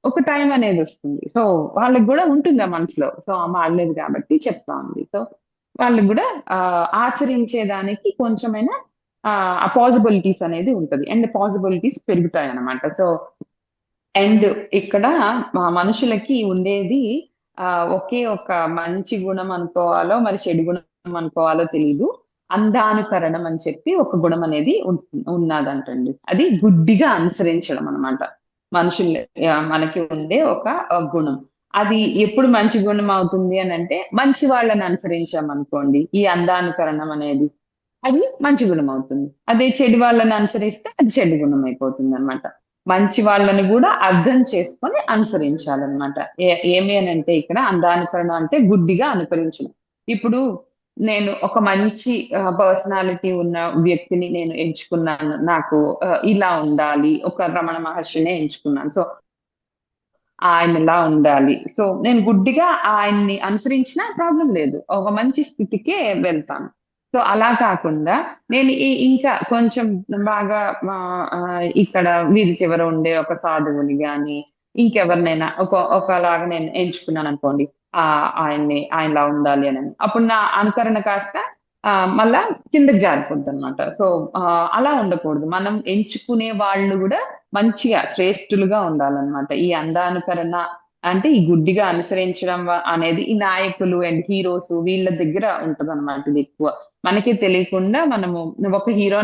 ఒక టైం అనేది వస్తుంది. సో వాళ్ళకి కూడా ఉంటుంది ఆ మనసులో, సో అమ్మ ఆడలేదు కాబట్టి చెప్తా ఉంది. సో వాళ్ళకి కూడా ఆచరించేదానికి కొంచెమైనా ఆ పాసిబిలిటీస్ అనేది ఉంటది అండ్ పాసిబిలిటీస్ పెరుగుతాయి అన్నమాట. సో అండ్ ఇక్కడ మనుషులకి ఉండేది ఒకే ఒక మంచి గుణం అనుకోవాలో మరి చెడు గుణం అనుకోవాలో తెలీదు, అంధానుకరణం అని చెప్పి ఒక గుణం అనేది ఉన్నదంటండి. అది గుడ్డిగా అనుసరించడం అన్నమాట. మనుషులు మనకి ఉండే ఒక గుణం. అది ఎప్పుడు మంచి గుణం అవుతుంది అని అంటే, మంచి వాళ్ళని అనుసరించామనుకోండి, ఈ అంధానుకరణం అనేది అది మంచి గుణం అవుతుంది. అదే చెడు వాళ్ళని అనుసరిస్తే అది చెడు గుణం అయిపోతుంది అనమాట. మంచి వాళ్ళని కూడా అర్థం చేసుకొని అనుసరించాలన్నమాట. ఏమి అని అంటే, ఇక్కడ అంధానుకరణ అంటే గుడ్డిగా అనుకరించడం. ఇప్పుడు నేను ఒక మంచి పర్సనాలిటీ ఉన్న వ్యక్తిని నేను ఎంచుకున్నాను, నాకు ఇలా ఉండాలి, ఒక రమణ మహర్షినే ఎంచుకున్నాను. సో ఆయన ఇలా ఉండాలి, సో నేను గుడ్డిగా ఆయన్ని అనుసరించినా ప్రాబ్లం లేదు, ఒక మంచి స్థితికే వెళ్తాను. సో అలా కాకుండా నేను ఇంకా కొంచెం బాగా ఇక్కడ వీధి చివర ఉండే ఒక సాధువుని గాని, ఇంకెవరినైనా ఒకలాగా నేను ఎంచుకున్నాను అనుకోండి, ఆయనలా ఉండాలి అని, అప్పుడు నా అనుకరణ కాస్త మళ్ళా కిందకి జారిపోద్ది అనమాట. సో అలా ఉండకూడదు. మనం ఎంచుకునే వాళ్ళు కూడా మంచిగా శ్రేష్ఠులుగా ఉండాలన్నమాట. ఈ అందానుకరణ అంటే ఈ గుడ్డిగా అనుసరించడం అనేది ఈ నాయకులు అండ్ హీరోస్ వీళ్ళ దగ్గర ఉంటదన్నమాట ఇది ఎక్కువ. మనకి తెలియకుండా మనము ఒక హీరో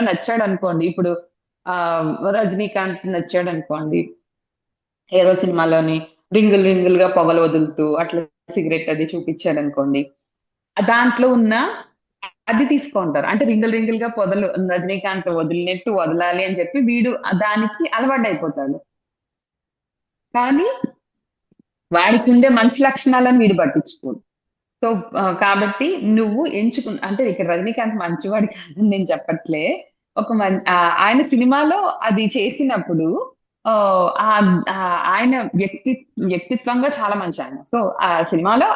నచ్చాడు అనుకోండి. ఇప్పుడు ఆ రజనీకాంత్ నచ్చాడు అనుకోండి. ఏదో సినిమాలోని రింగులు రింగులుగా పొగలు వదులుతూ అట్లా సిగరెట్ అది చూపించాడు అనుకోండి. దాంట్లో ఉన్న అది తీసుకుంటారు. అంటే రింగులు రింగులుగా పొదలు రజనీకాంత్ వదిలినట్టు వదలాలి అని చెప్పి వీడు దానికి అలవాటైపోతాడు. కానీ వాడికి ఉండే మంచి లక్షణాలను వీడు పట్టించుకోడు. సో కాబట్టి నువ్వు అంటే ఇక్కడ రజనీకాంత్ మంచివాడు కాదని నేను చెప్పట్లే. ఆయన సినిమాలో అది చేసినప్పుడు ఆయన వ్యక్తిత్వంగా చాలా మంచి ఆయన. సో ఆ సినిమాలో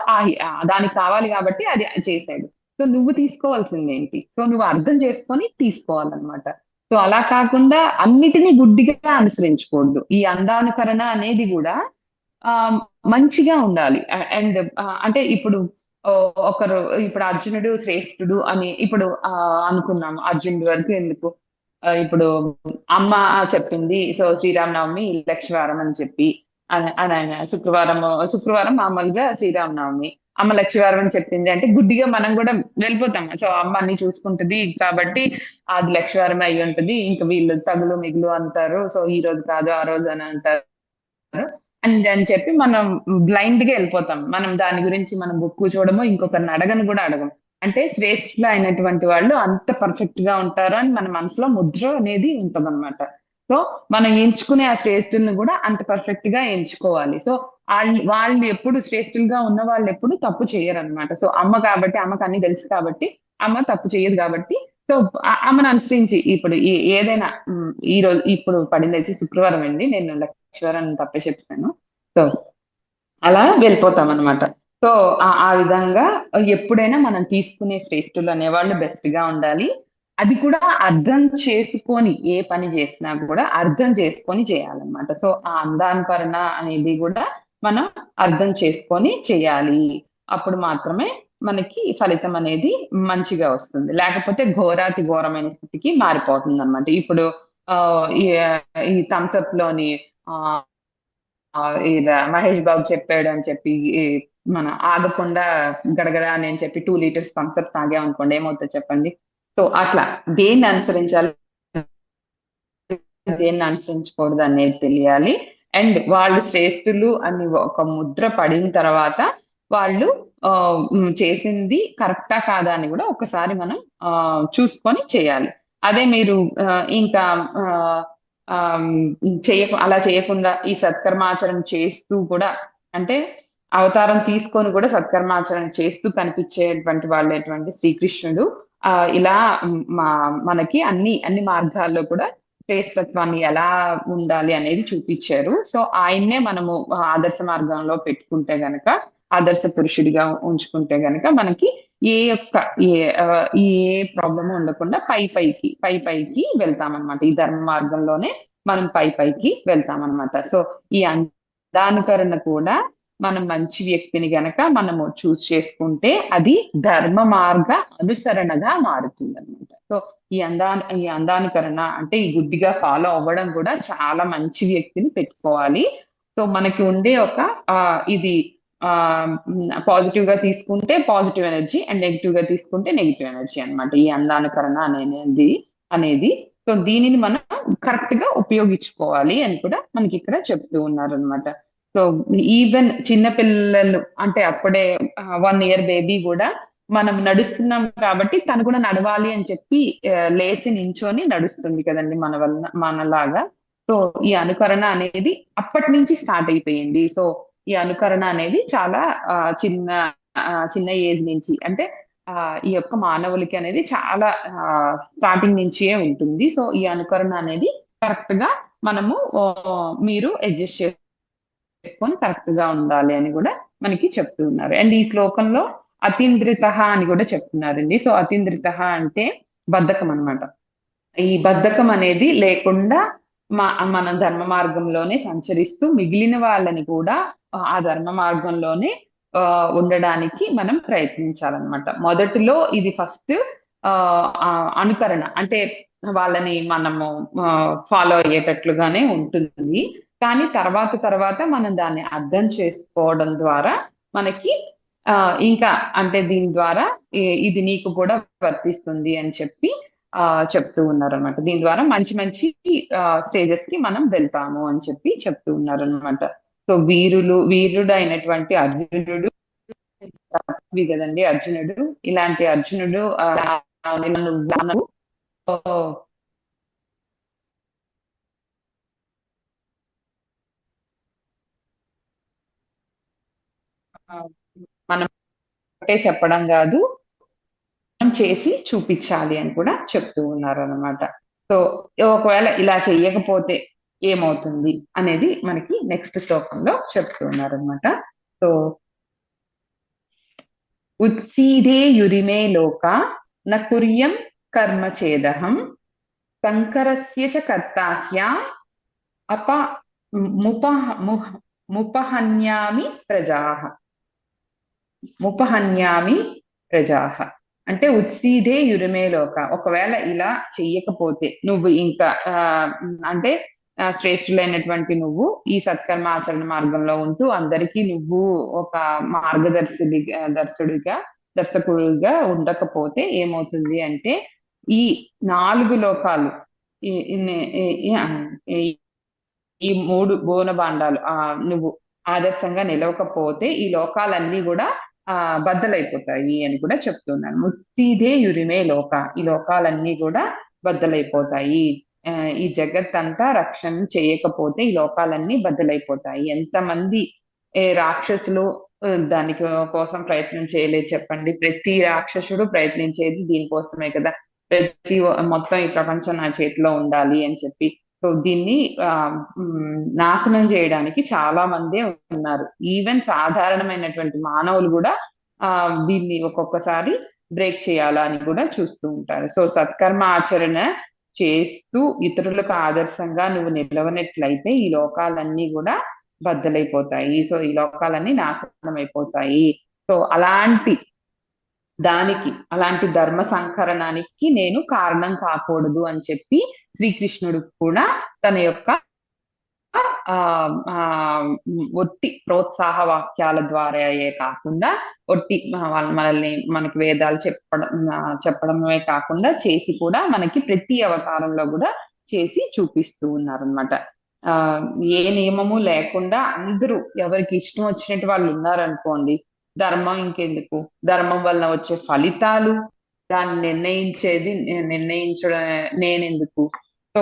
దానికి కావాలి కాబట్టి అది చేశాడు. సో నువ్వు తీసుకోవాల్సింది ఏంటి? సో నువ్వు అర్థం చేసుకొని తీసుకోవాలన్నమాట. సో అలా కాకుండా అన్నిటినీ గుడ్డిగా అనుసరించకూడదు. ఈ అందానుకరణ అనేది కూడా ఆ మంచిగా ఉండాలి. అండ్ అంటే ఇప్పుడు ఒకరు ఇప్పుడు అర్జునుడు శ్రేష్ఠుడు అని ఇప్పుడు అనుకున్నాము. అర్జునుడి వరకు ఎందుకు ఇప్పుడు అమ్మ చెప్పింది. సో శ్రీరామనవమి లక్షవారం అని చెప్పి ఆయన శుక్రవారం మామూలుగా శ్రీరామనవమి అమ్మ లక్షవారం అని చెప్పింది అంటే గుడ్డిగా మనం కూడా వెళ్ళిపోతాం. సో అమ్మ అన్ని చూసుకుంటది కాబట్టి అది లక్షవారం అయి ఉంటది. ఇంకా వీళ్ళు తగులు మిగులు అంటారు. సో ఈ రోజు కాదు ఆ రోజు అని అంటారు అని చెప్పి మనం బ్లైండ్ గా వెళ్ళిపోతాం. మనం దాని గురించి మనం బుక్ చూడము, ఇంకొకరిని అడగను కూడా అడగం. అంటే శ్రేష్ఠులు అయినటువంటి వాళ్ళు అంత పర్ఫెక్ట్ గా ఉంటారు అని మన మనసులో ముద్ర అనేది ఉంటదన్నమాట. సో మనం ఎంచుకునే ఆ శ్రేష్ఠుల్ని కూడా అంత పర్ఫెక్ట్ గా ఎంచుకోవాలి. సో వాళ్ళు ఎప్పుడు శ్రేష్ఠులుగా ఉన్న వాళ్ళు ఎప్పుడు తప్పు చేయరు అనమాట. సో అమ్మ కాబట్టి అమ్మకు అన్ని తెలుసు కాబట్టి అమ్మ తప్పు చేయదు కాబట్టి సో అమ్మను అనుసరించి ఇప్పుడు ఏదైనా ఈ రోజు ఇప్పుడు పడింది అయితే శుక్రవారం అండి. నేను లక్షవారం తప్పే చెప్తాను. సో అలా వెళ్ళిపోతాం అనమాట. సో ఆ విధంగా ఎప్పుడైనా మనం తీసుకునే శ్రేష్ఠులు అనేవాళ్ళు బెస్ట్ గా ఉండాలి. అది కూడా అర్థం చేసుకొని ఏ పని చేసినా కూడా అర్థం చేసుకొని చేయాలన్నమాట. సో ఆ అందానుకరణ అనేది కూడా మనం అర్థం చేసుకొని చేయాలి. అప్పుడు మాత్రమే మనకి ఫలితం అనేది మంచిగా వస్తుంది. లేకపోతే ఘోరాతి ఘోరమైన స్థితికి మారిపోతుంది అనమాట. ఇప్పుడు ఈ థమ్స్అప్ లోని మహేష్ బాబు చెప్పాడు అని చెప్పి మన ఆగకుండా గడగడ అని చెప్పి 2 లీటర్స్ థమ్స్అప్ తాగామనుకోండి ఏమవుతుంది చెప్పండి. సో అట్లా దేన్ని అనుసరించాలి దేన్ని అనుసరించకూడదు అనేది తెలియాలి. అండ్ వాళ్ళు శ్రేష్ఠులు అని ఒక ముద్ర పడిన తర్వాత వాళ్ళు చేసింది కరెక్టా కాదా అని కూడా ఒకసారి మనం చూసుకొని చేయాలి. అదే మీరు ఇంకా అలా చేయకుండా ఈ సత్కర్మాచరణ చేస్తూ కూడా అంటే అవతారం తీసుకొని కూడా సత్కర్మాచరణ చేస్తూ కనిపించేటువంటి వాళ్ళేటువంటి శ్రీకృష్ణుడు ఇలా మనకి అన్ని మార్గాల్లో కూడా శ్రేష్ఠత్వాన్ని ఎలా ఉండాలి అనేది చూపించారు. సో ఆయన్నే మనము ఆదర్శ మార్గంలో పెట్టుకుంటే గనక ఆదర్శ పురుషుడిగా ఉంచుకుంటే గనక మనకి ఏ ప్రాబ్లమ్ ఉండకుండా పైకి వెళ్తామన్నమాట. ఈ ధర్మ మార్గంలోనే మనం పైకి వెళ్తామన్నమాట. సో ఈ అందానుకరణ కూడా మనం మంచి వ్యక్తిని గనక మనము చూస్ చేసుకుంటే అది ధర్మ మార్గ అనుసరణగా మారుతుంది అనమాట. సో ఈ అందానుకరణ అంటే ఈ గుడ్డిగా ఫాలో అవ్వడం కూడా చాలా మంచి వ్యక్తిని పెట్టుకోవాలి. సో మనకి ఉండే ఒక ఇది పాజిటివ్ గా తీసుకుంటే పాజిటివ్ ఎనర్జీ అండ్ నెగిటివ్ గా తీసుకుంటే నెగిటివ్ ఎనర్జీ అనమాట. ఈ అందానుకరణ అనేది సో దీనిని మనం కరెక్ట్ గా ఉపయోగించుకోవాలి అని కూడా మనకి ఇక్కడ చెప్తూ ఉన్నారు అనమాట. సో ఈవెన్ చిన్న పిల్లలు అంటే అప్పుడే 1 year బేబీ కూడా మనం నడుస్తున్నాం కాబట్టి తను కూడా నడవాలి అని చెప్పి లేచి నించొని నడుస్తుంది కదండి మనలాగా. సో ఈ అనుకరణ అనేది అప్పటి నుంచి స్టార్ట్ అయిపోయింది. సో ఈ అనుకరణ అనేది చాలా చిన్న ఏజ్ నుంచి అంటే ఈ యొక్క మానవులకి అనేది చాలా స్టార్టింగ్ నుంచే ఉంటుంది. సో ఈ అనుకరణ అనేది కరెక్ట్ గా మనము మీరు అడ్జస్ట్ చేసుకొని కరెక్ట్ గా ఉండాలి అని కూడా మనకి చెప్తూ ఉన్నారు. అండ్ ఈ శ్లోకంలో అతీంద్రిత అని కూడా చెప్తున్నారండి. సో అతీంద్రిత అంటే బద్ధకం అన్నమాట. ఈ బద్ధకం అనేది లేకుండా మన ధర్మ మార్గంలోనే సంచరిస్తూ మిగిలిన వాళ్ళని కూడా ఆ ధర్మ మార్గంలోనే ఉండడానికి మనం ప్రయత్నించాలన్నమాట. మొదటిలో ఇది ఫస్ట్ అనుకరణ అంటే వాళ్ళని మనము ఫాలో అయ్యేటట్లుగానే ఉంటుంది. కానీ తర్వాత తర్వాత మనం దాన్ని అర్థం చేసుకోవడం ద్వారా మనకి ఇంకా అంటే దీని ద్వారా ఇది నీకు కూడా వర్తిస్తుంది అని చెప్పి చెప్తూ ఉన్నారనమాట. దీని ద్వారా మంచి మంచి స్టేజెస్ కి మనం వెళ్తాము అని చెప్పి చెప్తూ ఉన్నారనమాట. సో వీరుడైనటువంటి అర్జునుడు కదండి అర్జునుడు. ఇలాంటి అర్జునుడు నువ్వు మనం ఒకటే చెప్పడం కాదు, మనం చేసి చూపించాలి అని కూడా చెప్తూ ఉన్నారు అనమాట. సో ఒకవేళ ఇలా చెయ్యకపోతే ఏమవుతుంది అనేది మనకి నెక్స్ట్ శ్లోకంలో చెప్తూ ఉన్నారు అనమాట. సో ఉత్సీదే యురిమే లోక న కుర్యం కర్మ చేదహం శంకరస్య చ కర్తాస్య అప ముపహన్యామి ప్రజాః ప్రజాః అంటే ఉత్సీదే యురిమే లోక, ఒకవేళ ఇలా చెయ్యకపోతే నువ్వు ఇంకా అంటే శ్రేష్ఠులైనటువంటి నువ్వు ఈ సత్కర్మ ఆచరణ మార్గంలో ఉంటూ అందరికీ నువ్వు ఒక దర్శకుడిగా ఉండకపోతే ఏమవుతుంది అంటే ఈ 4 లోకాలు ఈ 3 బోనబాండాలు నువ్వు ఆదర్శంగా నిలవకపోతే ఈ లోకాలన్నీ కూడా బద్దలైపోతాయి అని కూడా చెప్తున్నాను. ముత్తిదే యురిమే లోక, ఈ లోకాలన్నీ కూడా బద్దలైపోతాయి. ఈ జగత్తంతా రక్షణ చేయకపోతే ఈ లోకాలన్నీ బద్దలైపోతాయి. ఎంతమంది రాక్షసులు దానికి కోసం ప్రయత్నం చేయలేదు చెప్పండి. ప్రతి రాక్షసుడు ప్రయత్నించేది దీనికోసమే కదా. మొత్తం ఈ ప్రపంచం నా చేతిలో ఉండాలి అని చెప్పి. సో దీన్ని నాశనం చేయడానికి చాలా మందే ఉన్నారు. ఈవెన్ సాధారణమైనటువంటి మానవులు కూడా దీన్ని ఒక్కొక్కసారి బ్రేక్ చేయాలా అని కూడా చూస్తూ ఉంటారు. సో సత్కర్మ ఆచరణ చేస్తూ ఇతరులకు ఆదర్శంగా నువ్వు నిలవనట్లయితే ఈ లోకాలన్నీ కూడా బద్దలైపోతాయి. సో ఈ లోకాలన్నీ నాశనం అయిపోతాయి. సో అలాంటి ధర్మ సంకరణానికి నేను కారణం కాకూడదు అని చెప్పి శ్రీకృష్ణుడు కూడా తన యొక్క ఒట్టి ప్రోత్సాహ వాక్యాల ద్వారాయే కాకుండా ఒట్టి మనకి వేదాలు చెప్పడమే కాకుండా చేసి కూడా మనకి ప్రతి అవతారంలో కూడా చేసి చూపిస్తూ ఉన్నారనమాట. ఏ నియమము లేకుండా అందరూ ఎవరికి ఇష్టం వచ్చినట్టు వాళ్ళు ఉన్నారనుకోండి, ధర్మం ఇంకెందుకు, ధర్మం వల్ల వచ్చే ఫలితాలు దాన్ని నిర్ణయించడం నేనెందుకు. సో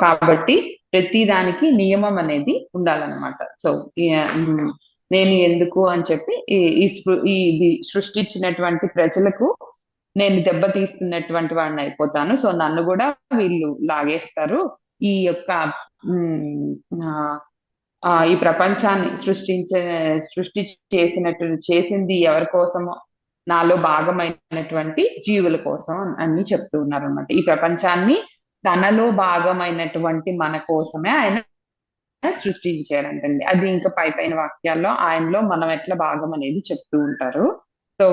కాబట్టి ప్రతి దానికి నియమం అనేది ఉండాలన్నమాట. సో నేను ఎందుకు అని చెప్పి ఇది సృష్టించినటువంటి ప్రజలకు నేను దెబ్బతీస్తున్నటువంటి వాడిని అయిపోతాను. సో నన్ను కూడా వీళ్ళు లాగేస్తారు. ఈ యొక్క ఈ ప్రపంచాన్ని సృష్టి చేసింది ఎవరి కోసమో, నాలో భాగమైనటువంటి జీవుల కోసం అని చెప్తూ ఉన్నారు అనమాట. ఈ ప్రపంచాన్ని తనలో భాగమైనటువంటి మన కోసమే ఆయన సృష్టించారంటండి. అది ఇంకా పైన వాక్యాల్లో ఆయనలో మనం ఎట్లా భాగం అనేది చెప్తూ ఉంటారు. సో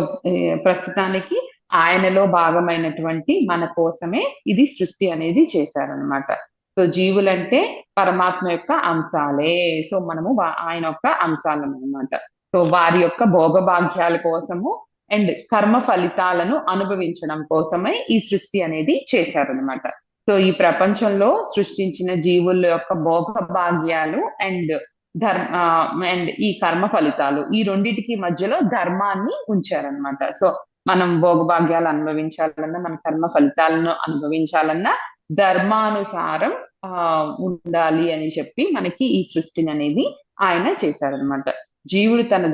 ప్రస్తుతానికి ఆయనలో భాగమైనటువంటి మన కోసమే ఇది సృష్టి అనేది చేశారనమాట. సో జీవులంటే పరమాత్మ యొక్క అంశాలే. సో మనము ఆయన యొక్క అంశాలం అనమాట. సో వారి యొక్క భోగభాగ్యాల కోసము అండ్ కర్మ ఫలితాలను అనుభవించడం కోసమే ఈ సృష్టి అనేది చేశారనమాట. సో ఈ ప్రపంచంలో సృష్టించిన జీవుల యొక్క భోగభాగ్యాలు అండ్ ఈ కర్మ ఫలితాలు, ఈ రెండిటికి మధ్యలో ధర్మాన్ని ఉంచారనమాట. సో మనం భోగభాగ్యాలు అనుభవించాలన్నా, మన కర్మ ఫలితాలను అనుభవించాలన్నా ధర్మానుసారం ఉండాలి అని చెప్పి మనకి ఈ సృష్టిని అనేది ఆయన చేశారనమాట. జీవుడు తన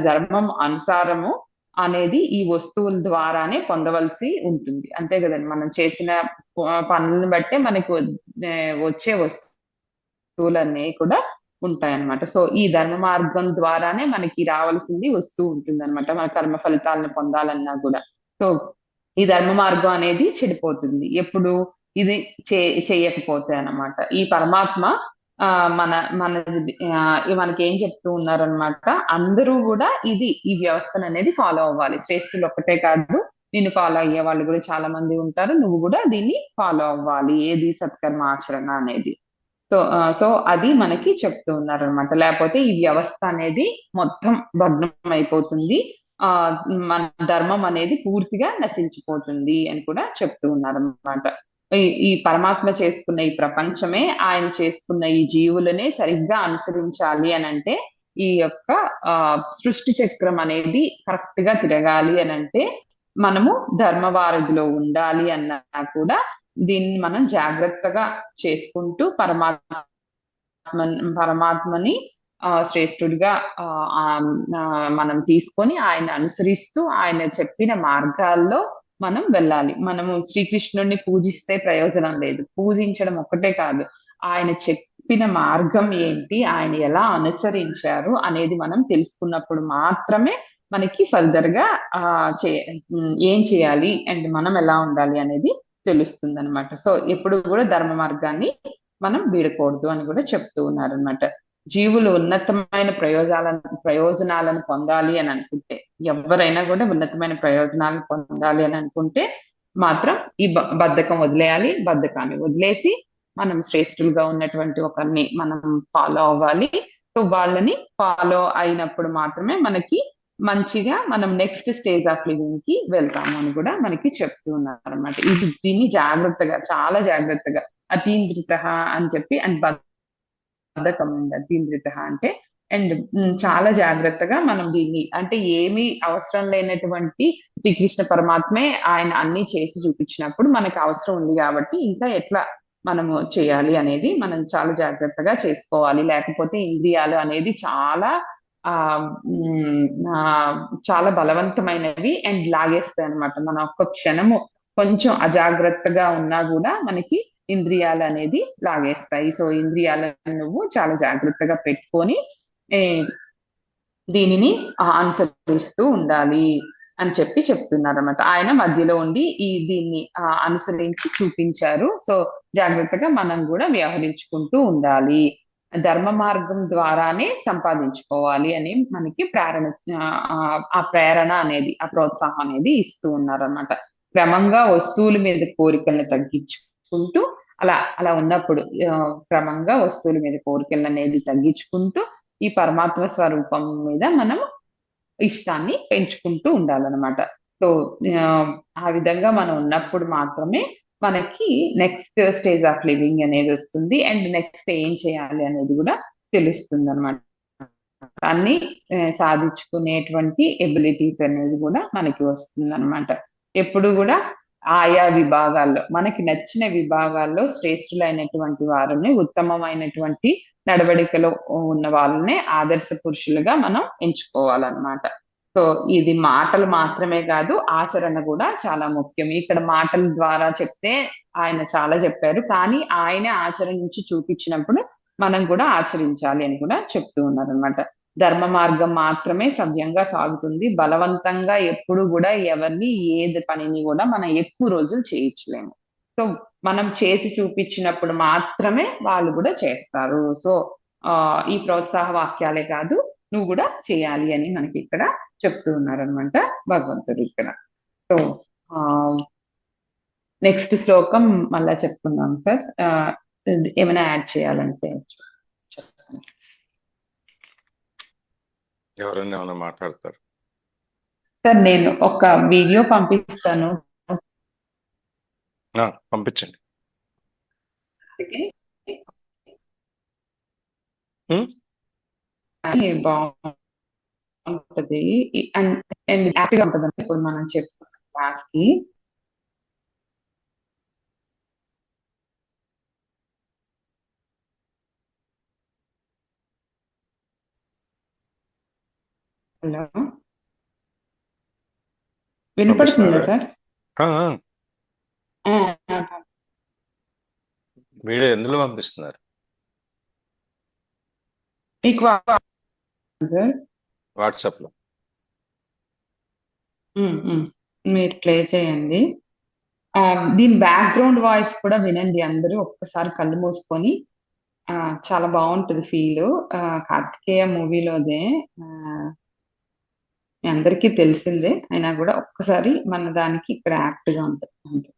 ధర్మం అనుసారము అనేది ఈ వస్తువుల ద్వారానే పొందవలసి ఉంటుంది. అంతే కదండి, మనం చేసిన పనులను బట్టే మనకు వచ్చే వస్తువులన్నీ కూడా ఉంటాయన్నమాట. సో ఈ ధర్మ మార్గం ద్వారానే మనకి రావాల్సింది వస్తూ ఉంటుంది అనమాట. మన కర్మ ఫలితాలను పొందాలన్నా కూడా. సో ఈ ధర్మ మార్గం అనేది చెడిపోతుంది ఎప్పుడు ఇది చేయకపోతే అన్నమాట. ఈ పరమాత్మ ఆ, మన మన మనకి ఏం చెప్తూ ఉన్నారనమాట, అందరూ కూడా ఈ వ్యవస్థను అనేది ఫాలో అవ్వాలి. శ్రేష్ఠులు ఒక్కటే కాదు, నిన్ను ఫాలో అయ్యే వాళ్ళు కూడా చాలా మంది ఉంటారు. నువ్వు కూడా దీన్ని ఫాలో అవ్వాలి, ఏది సత్కర్మ ఆచరణ అనేది. సో అది మనకి చెప్తూ ఉన్నారనమాట. లేకపోతే ఈ వ్యవస్థ అనేది మొత్తం భగ్నం అయిపోతుంది, ఆ మన ధర్మం అనేది పూర్తిగా నశించిపోతుంది అని కూడా చెప్తూ ఉన్నారనమాట. ఈ పరమాత్మ చేసుకున్న ఈ ప్రపంచమే, ఆయన చేసుకున్న ఈ జీవులనే సరిగ్గా అనుసరించాలి అని అంటే, ఈ యొక్క ఆ సృష్టి చక్రం అనేది కరెక్ట్ గా తిరగాలి అని అంటే, మనము ధర్మవారధిలో ఉండాలి అన్నా కూడా దీన్ని మనం జాగ్రత్తగా చేసుకుంటూ పరమాత్మని శ్రేష్ఠుడిగా ఆ, ఆ, ఆ, మనం తీసుకొని ఆయన అనుసరిస్తూ ఆయన చెప్పిన మార్గాల్లో మనం వెళ్ళాలి. మనము శ్రీకృష్ణుడిని పూజిస్తే ప్రయోజనం లేదు, పూజించడం ఒక్కటే కాదు, ఆయన చెప్పిన మార్గం ఏంటి, ఆయన ఎలా అనుసరించారు అనేది మనం తెలుసుకున్నప్పుడు మాత్రమే మనకి ఫర్దర్ గా ఆ చే ఏం చేయాలి అండ్ మనం ఎలా ఉండాలి అనేది తెలుస్తుంది అనమాట. సో ఎప్పుడు కూడా ధర్మ మార్గాన్ని మనం వీడకూడదు అని కూడా చెప్తూ ఉన్నారు అనమాట. జీవులు ఉన్నతమైన ప్రయోజనాలను పొందాలి అని అనుకుంటే, ఎవరైనా కూడా ఉన్నతమైన ప్రయోజనాలను పొందాలి అని అనుకుంటే మాత్రం ఈ బద్ధకం వదిలేయాలి. బద్ధకాన్ని వదిలేసి మనం శ్రేష్ఠులుగా ఉన్నటువంటి ఒకరిని మనం ఫాలో అవ్వాలి. సో వాళ్ళని ఫాలో అయినప్పుడు మాత్రమే మనకి మంచిగా మనం నెక్స్ట్ స్టేజ్ ఆఫ్ లివింగ్ కి వెళ్తాము అని కూడా మనకి చెప్తూ ఉన్నారు అనమాట. దీన్ని జాగ్రత్తగా, చాలా జాగ్రత్తగా అతీంద్రిత అని చెప్పి, అండ్ బద్ధకం అండి అతీంద్రిత అంటే. అండ్ చాలా జాగ్రత్తగా మనం దీన్ని, అంటే ఏమీ అవసరం లేనటువంటి శ్రీకృష్ణ పరమాత్మే ఆయన అన్ని చేసి చూపించినప్పుడు మనకు అవసరం ఉంది కాబట్టి ఇంకా ఎట్లా మనము చేయాలి అనేది మనం చాలా జాగ్రత్తగా చేసుకోవాలి. లేకపోతే ఇంద్రియాలు అనేది చాలా ఆ ఉమ్, ఆ, చాలా బలవంతమైనవి అండ్ లాగేస్తాయి అనమాట. మన ఒక్క క్షణము కొంచెం అజాగ్రత్తగా ఉన్నా కూడా మనకి ఇంద్రియాలు అనేది లాగేస్తాయి. సో ఇంద్రియాలను నువ్వు చాలా జాగ్రత్తగా పెట్టుకొని ఏ, దీనిని అనుసరిస్తూ ఉండాలి అని చెప్పి చెప్తున్నారు అనమాట. ఆయన మధ్యలో ఉండి దీన్ని అనుసరించి చూపించారు. సో జాగ్రత్తగా మనం కూడా వ్యవహరించుకుంటూ ఉండాలి, ధర్మ మార్గం ద్వారానే సంపాదించుకోవాలి అని మనకి ఆ ప్రేరణ అనేది, ఆ ప్రోత్సాహం అనేది ఇస్తూ ఉన్నారన్నమాట. క్రమంగా వస్తువుల మీద కోరికలను తగ్గించుకుంటూ, అలా అలా ఉన్నప్పుడు క్రమంగా వస్తువుల మీద కోరికలను అనేది తగ్గించుకుంటూ ఈ పరమాత్మ స్వరూపం మీద మనం ఇష్టాన్ని పెంచుకుంటూ ఉండాలన్నమాట. సో ఆ విధంగా మనం ఉన్నప్పుడు మాత్రమే మనకి నెక్స్ట్ స్టేజ్ ఆఫ్ లివింగ్ అనేది వస్తుంది, అండ్ నెక్స్ట్ ఏం చేయాలి అనేది కూడా తెలుస్తుంది అనమాట. అన్ని సాధించుకునేటువంటి ఎబిలిటీస్ అనేది కూడా మనకి వస్తుంది అనమాట. ఎప్పుడు కూడా ఆయా విభాగాల్లో, మనకి నచ్చిన విభాగాల్లో శ్రేష్ఠులైనటువంటి వారిని, ఉత్తమమైనటువంటి నడవడికలో ఉన్న వాళ్ళనే ఆదర్శ పురుషులుగా మనం ఎంచుకోవాలన్నమాట. సో ఇది మాటలు మాత్రమే కాదు, ఆచరణ కూడా చాలా ముఖ్యం. ఇక్కడ మాటల ద్వారా చెప్తే ఆయన చాలా చెప్పారు, కానీ ఆయన ఆచరించి చూపించినప్పుడు మనం కూడా ఆచరించాలి అని కూడా చెప్తూ ఉన్నారు అనమాట. ధర్మ మార్గం మాత్రమే సవ్యంగా సాగుతుంది. బలవంతంగా ఎప్పుడు కూడా ఎవరిని ఏది పనిని కూడా మనం ఎక్కువ రోజులు చేయించలేము. సో మనం చేసి చూపించినప్పుడు మాత్రమే వాళ్ళు కూడా చేస్తారు. సో ఈ ప్రోత్సాహ వాక్యాలే కాదు, నువ్వు కూడా చేయాలి అని మనకి ఇక్కడ చెప్తూ ఉన్నారనమాట భగవంతుడు ఇక్కడ. సో నెక్స్ట్ శ్లోకం మళ్ళా చెప్పుకుందాం సార్. ఏమైనా యాడ్ చేయాలంటే చెప్పండి. ఎవరైనా ఏమైనా మాట్లాడతారు సార్? నేను ఒక వీడియో పంపిస్తాను, పంపించండి. బాగుంటది అండ్ హ్యాపీగా ఉంటుంది. ఇప్పుడు మనం చెప్పుకున్న క్లాస్ కి హలో, వినపడుతుందా సార్? వీడియో ఎందులో పంపిస్తున్నారు? మీకు సార్ వాట్సాప్ లో మీరు ప్లే చేయండి. దీని బ్యాక్గ్రౌండ్ వాయిస్ కూడా వినండి అందరూ ఒక్కసారి కళ్ళు మూసుకొని. చాలా బాగుంటది ఫీల్. కార్తికేయ మూవీలోదే. మీ అందరికీ తెలిసిందే అయినా కూడా ఒక్కసారి మన దానికి ఇక్కడ యాప్ట్ గా ఉంటుంది అంతే.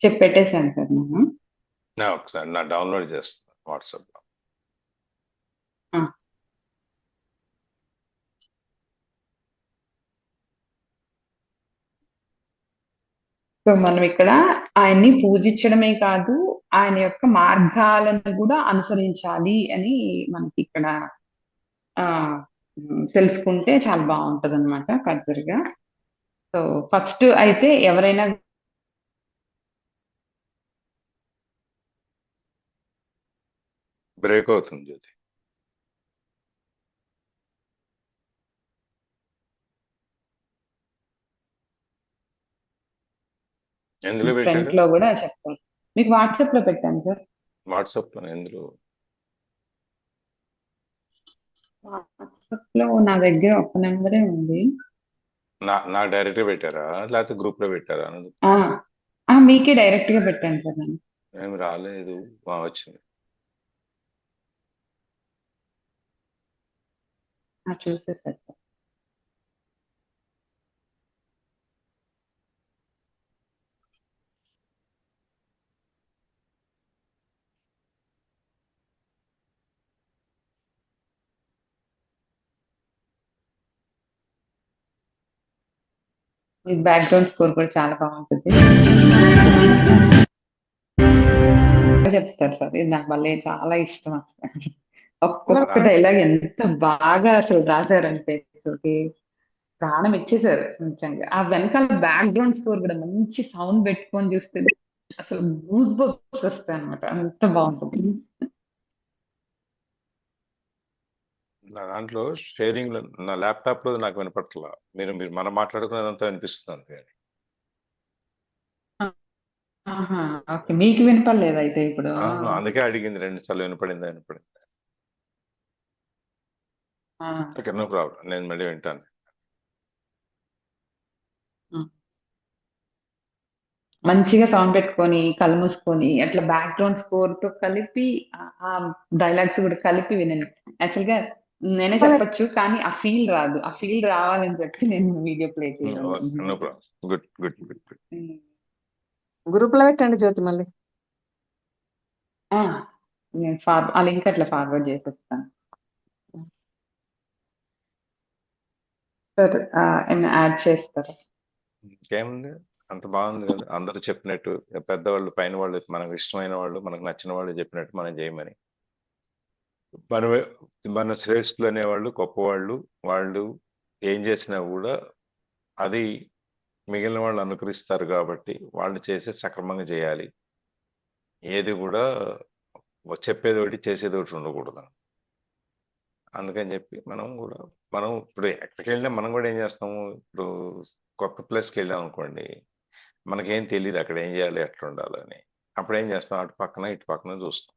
చెప్పి పెట్టేశాను సార్ నేను. ఒకసారి నా డౌన్లోడ్ చేస్తాను వాట్సాప్ లో. ఆ, సో మనం ఇక్కడ ఆయన్ని పూజించడమే కాదు, ఆయన యొక్క మార్గాలను కూడా అనుసరించాలి అని మనకి ఇక్కడ ఆ తెలుసుకుంటే చాలా బాగుంటది అనమాట ఫర్దర్ గా. సో ఫస్ట్ అయితే ఎవరైనా బ్రేక్ అవుతుంది జ్యోతి. ఎందులో ఫ్రంట్ పెట్టారు? లో కూడా చెప్తారు. మీకు వాట్సాప్ లో పెట్టాను సార్. వాట్సాప్ లో ఎందులో? వాట్సాప్ లో నా దగ్గర ఒక నెంబరే ఉంది. నాకు డైరెక్ట్ గా పెట్టారా లేకపోతే గ్రూప్ లో పెట్టారా? ఆ మీకే డైరెక్ట్ గా పెట్టాను సార్ నేను. ఏమి రాలేదు. వచ్చింది. చూసేసారు సార్. మీ బ్యాక్గ్రౌండ్ స్కోర్ కూడా చాలా బాగుంటుంది. చెప్తారు సార్, ఇది నాకు మళ్ళీ చాలా ఇష్టం అసలు. ఒక్కొక్క డైలాగ్ ఎంత బాగా అసలు రాశారంటే అసలుకి ప్రాణం ఇచ్చేసారు నిజంగా. ఆ వెనకాల బ్యాక్గ్రౌండ్ స్కోర్ కూడా మంచి సౌండ్ పెట్టుకొని చూస్తే అసలు గూస్ బంప్స్ వస్తాయి అనమాట, అంత బాగుంటుంది. నా దాంట్లో షేరింగ్ లో నా ల్యాప్టాప్ లో నాకు వినపడట్లా. మీరు మీరు మనం మాట్లాడుకునేదంతా వినిపిస్తుంది అంతే. ఆహా, ఓకే, మీకు వినపడలేదు అయితే ఇప్పుడు. అందుకే అడిగింది 2 సార్లు వినపడిందా వినపడింది. ఓకే, నో ప్రాబ్లం, నేను మళ్ళీ వింటాను. మంచిగా సౌండ్ పెట్టుకొని కళ్ళు మూసుకొని అట్లా బ్యాక్గ్రౌండ్ స్కోర్ తో కలిపి ఆ డైలాగ్స్ కూడా కలిపి వినండి. యాక్చువల్ గా నేనే చెప్పొచ్చు కానీ ఆ ఫీల్ రాదు. ఆ ఫీల్ రావాలని చెప్పి నేను video play no problem. Good good good good. Group లో పెట్టండి జ్యోతి మళ్ళీ. నేను ఆ లింక్ అట్లా ఫార్వర్డ్ చేసేస్తాను సార్. యాడ్ చేస్తారు. ఇంకేముంది, అంత బాగుంది కదా. అందరూ చెప్పినట్టు పెద్దవాళ్ళు, పైన వాళ్ళు, మనకు ఇష్టమైన వాళ్ళు, మనకు నచ్చిన వాళ్ళు చెప్పినట్టు మనం చేయమని. మనమే మన శ్రేష్ఠులు అనేవాళ్ళు, గొప్పవాళ్ళు, వాళ్ళు ఏం చేసినా కూడా అది మిగిలిన వాళ్ళు అనుకరిస్తారు కాబట్టి వాళ్ళు చేసే సక్రమంగా చేయాలి. ఏది కూడా చెప్పేది ఒకటి చేసేది ఒకటి ఉండకూడదు. అందుకని చెప్పి మనం ఇప్పుడు ఎక్కడికి వెళ్ళినా మనం కూడా ఏం చేస్తాము, ఇప్పుడు కొత్త ప్లేస్కి వెళ్ళాం అనుకోండి, మనకేం తెలియదు అక్కడ ఏం చేయాలి, ఎట్లా ఉండాలని. అప్పుడు ఏం చేస్తాం, అటు పక్కన ఇటు పక్కన చూస్తాం.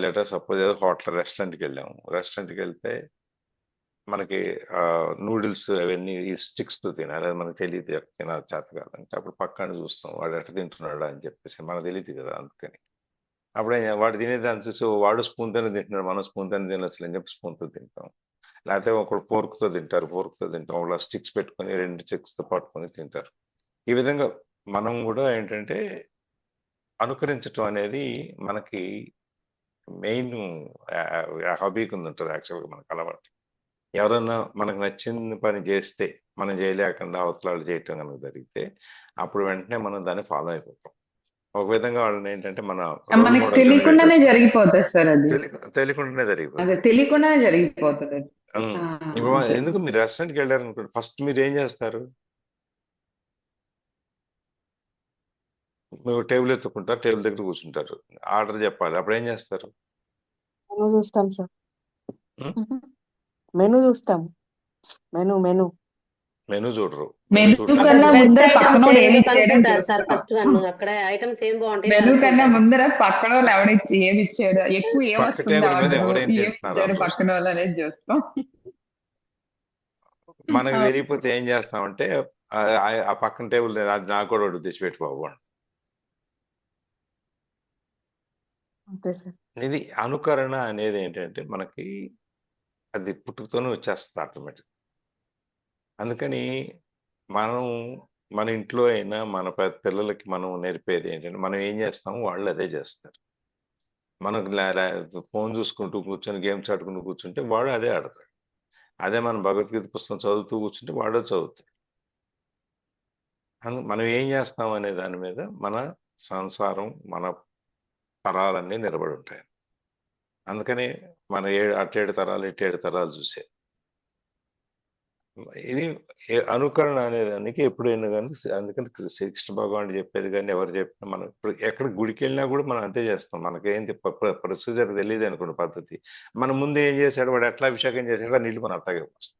లెటర్ సపోజ్ ఏదో హోటల్ రెస్టారెంట్కి వెళ్ళాము. రెస్టారెంట్కి వెళ్తే మనకి నూడిల్స్ అవన్నీ ఈ స్టిక్స్తో తినాలి, అది మనకు తెలియదు, తినాలి చేత కాదంటే అప్పుడు పక్కన చూస్తాం వాడు ఎట్లా తింటున్నాడు అని చెప్పేసి. మనకు తెలియదు కదా, అందుకని అప్పుడే వాడు తినేదాన్ని చూసి వాడు స్పూన్తోనే తింటున్నాడు, మనం స్పూన్తోనే తినొచ్చు అని చెప్పి స్పూన్తో తింటాం. లేకపోతే ఒకడు ఫోర్క్తో తింటారు, ఫోర్క్తో తింటాం. వాళ్ళు స్టిక్స్ పెట్టుకొని 2 స్టిక్స్తో పట్టుకొని తింటారు. ఈ విధంగా మనం కూడా ఏంటంటే అనుకరించటం అనేది మనకి మెయిన్ హాబీ కింద ఉంటుంది. యాక్చువల్గా మనకు అలవాటు. ఎవరన్నా మనకు నచ్చిన పని చేస్తే మనం చేయలేకుండా అవతలాలు చేయటం కనుక జరిగితే అప్పుడు వెంటనే మనం దాన్ని ఫాలో అయిపోతాం. ఒక విధంగా వాళ్ళని ఏంటంటే మన రోల్ మనకి మోడల్ తెలియకుండానే జరిగిపోతుంది సార్ అది. తెలియకుండానే అదే జరిగిపోతుంది. తెలియకుండానే జరిగిపోతుంది అది. ఇప్పుడు అంతే. ఎందుకు మీరు రెస్టారెంట్కి వెళ్ళారనుకోండి, ఫస్ట్ మీరు ఏం చేస్తారు, మీరు టేబుల్ ఎత్తుకుంటారు, టేబుల్ దగ్గర కూర్చుంటారు, ఆర్డర్ చెప్పాలి. అప్పుడు ఏం చేస్తారు, మెనూ చూస్తాం సార్. ఉం? మెనూ చూస్తాం. మెనూ మెనూ మెనూ చూడరు. మెనూ చూడటానికి కన్నా బెస్ట్ ముందర ఐటమ్స్ పక్కనోడు ఏమి ఏంటో ఇచ్చాడని కనుక్కుంటారు సార్ చూస్తాం. First one. అక్కడ ఐటమ్స్ ఏం బాగుంటాయి మెనూ కన్నా కనుక్కుంటారు. ముందర పక్కనోళ్ళు ఎవడిచ్చి ఏమి ఇచ్చాడు, ఎక్కువ ఏం పక్క వస్తుంది టేబుల్ మీద ఆర్డర్, ఎవరేం ఏమి తింటున్నారు ఇచ్చాడు అని చూస్తాం. పక్కన వాళ్ళు అనేది చూస్తాం. మనకు తెలియకపోతే ఏం చేస్తామంటే ఆ పక్కన టేబుల్ అది నాకు కూడా ఒకటి తెచ్చిపెట్టి బాబు అని. అంతే సార్. ఇది అనుకరణ అనేది ఏంటంటే మనకి అది పుట్టుకతోనే వచ్చేస్తుంది ఆటోమేటిక్. అందుకని మనం మన ఇంట్లో అయినా మన పిల్లలకి మనం నేర్పేది ఏంటంటే మనం ఏం చేస్తామో వాళ్ళు అదే చేస్తారు. మనకు ఫోన్ చూసుకుంటూ కూర్చొని గేమ్స్ ఆడుకుంటూ కూర్చుంటే వాడు అదే ఆడతాడు. అదే మనం భగవద్గీత పుస్తకం చదువుతూ కూర్చుంటే వాడు చదువుతాడు. మనం ఏం చేస్తాం అనే దాని మీద మన సంసారం మన తరాలన్నీ నిలబడి ఉంటాయి. అందుకని మన అటేడు తరాలు ఇటేడు తరాలు చూసే ఇది అనుకరణ అనేదానికి ఎప్పుడైనా కానీ అందుకని శ్రీకృష్ణ భగవానుడు చెప్పేది కానీ ఎవరు చెప్పినా మనం ఇప్పుడు ఎక్కడ గుడికి వెళ్ళినా కూడా మనం అంతే చేస్తాం. మనకేంటి ప్రొసీజర్ తెలియదు అనుకోండి పద్ధతి. మన ముందు ఏం చేశాడు వాడు ఎట్లా అభిషేకం చేశాడు నీళ్ళు మనం అట్లాగే పోస్తాం.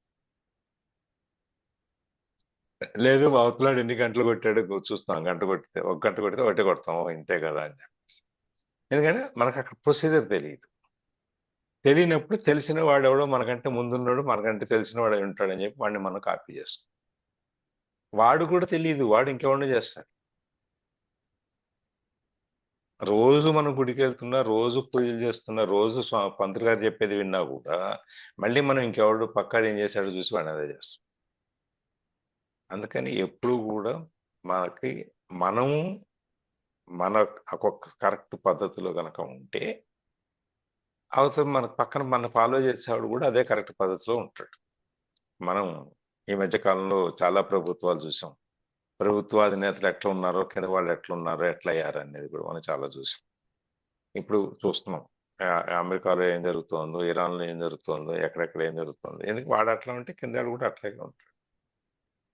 లేదు అవతలాడు ఎన్ని గంటలు కొట్టాడు చూస్తాం. గంట కొట్టితే ఒక గంట కొడితే ఒకటే కొడతాం ఇంతే కదా అని చెప్పేసి. ఎందుకంటే మనకు అక్కడ ప్రొసీజర్ తెలియదు. తెలియనప్పుడు తెలిసిన వాడెవడో మనకంటే ముందున్నాడు మనకంటే తెలిసిన వాడు ఉంటాడని చెప్పి వాడిని మనం కాపీ చేస్తాం. వాడు కూడా తెలియదు, వాడు ఇంకెవరిని చేస్తాడు. రోజు మనం గుడికి వెళ్తున్నా, రోజు పూజలు చేస్తున్నా, రోజు పంతులు గారు చెప్పేది విన్నా కూడా మళ్ళీ మనం ఇంకెవడు పక్కాడు ఏం చేశాడో చూసి వాడిని అదే చేస్తాం. అందుకని ఎప్పుడు కూడా మనకి మనము మన ఒక కరెక్ట్ పద్ధతిలో కనుక ఉంటే అవసరం మనకు పక్కన మన ఫాలో చేసేవాడు కూడా అదే కరెక్ట్ పద్ధతిలో ఉంటాడు. మనం ఈ మధ్య కాలంలో చాలా ప్రభుత్వాలు చూసాం. ప్రభుత్వాధినేతలు ఎట్లా ఉన్నారో కింద వాళ్ళు ఎట్లా ఉన్నారో ఎట్లా అయ్యారు అనేది కూడా మనం చాలా చూసాం. ఇప్పుడు చూస్తున్నాం అమెరికాలో ఏం జరుగుతుందో, ఇరాన్లో ఏం జరుగుతుందో, ఎక్కడెక్కడ ఏం జరుగుతుందో. ఎందుకు వాడు అట్లా ఉంటే కింద వాడు కూడా అట్లాగే ఉంటాడు.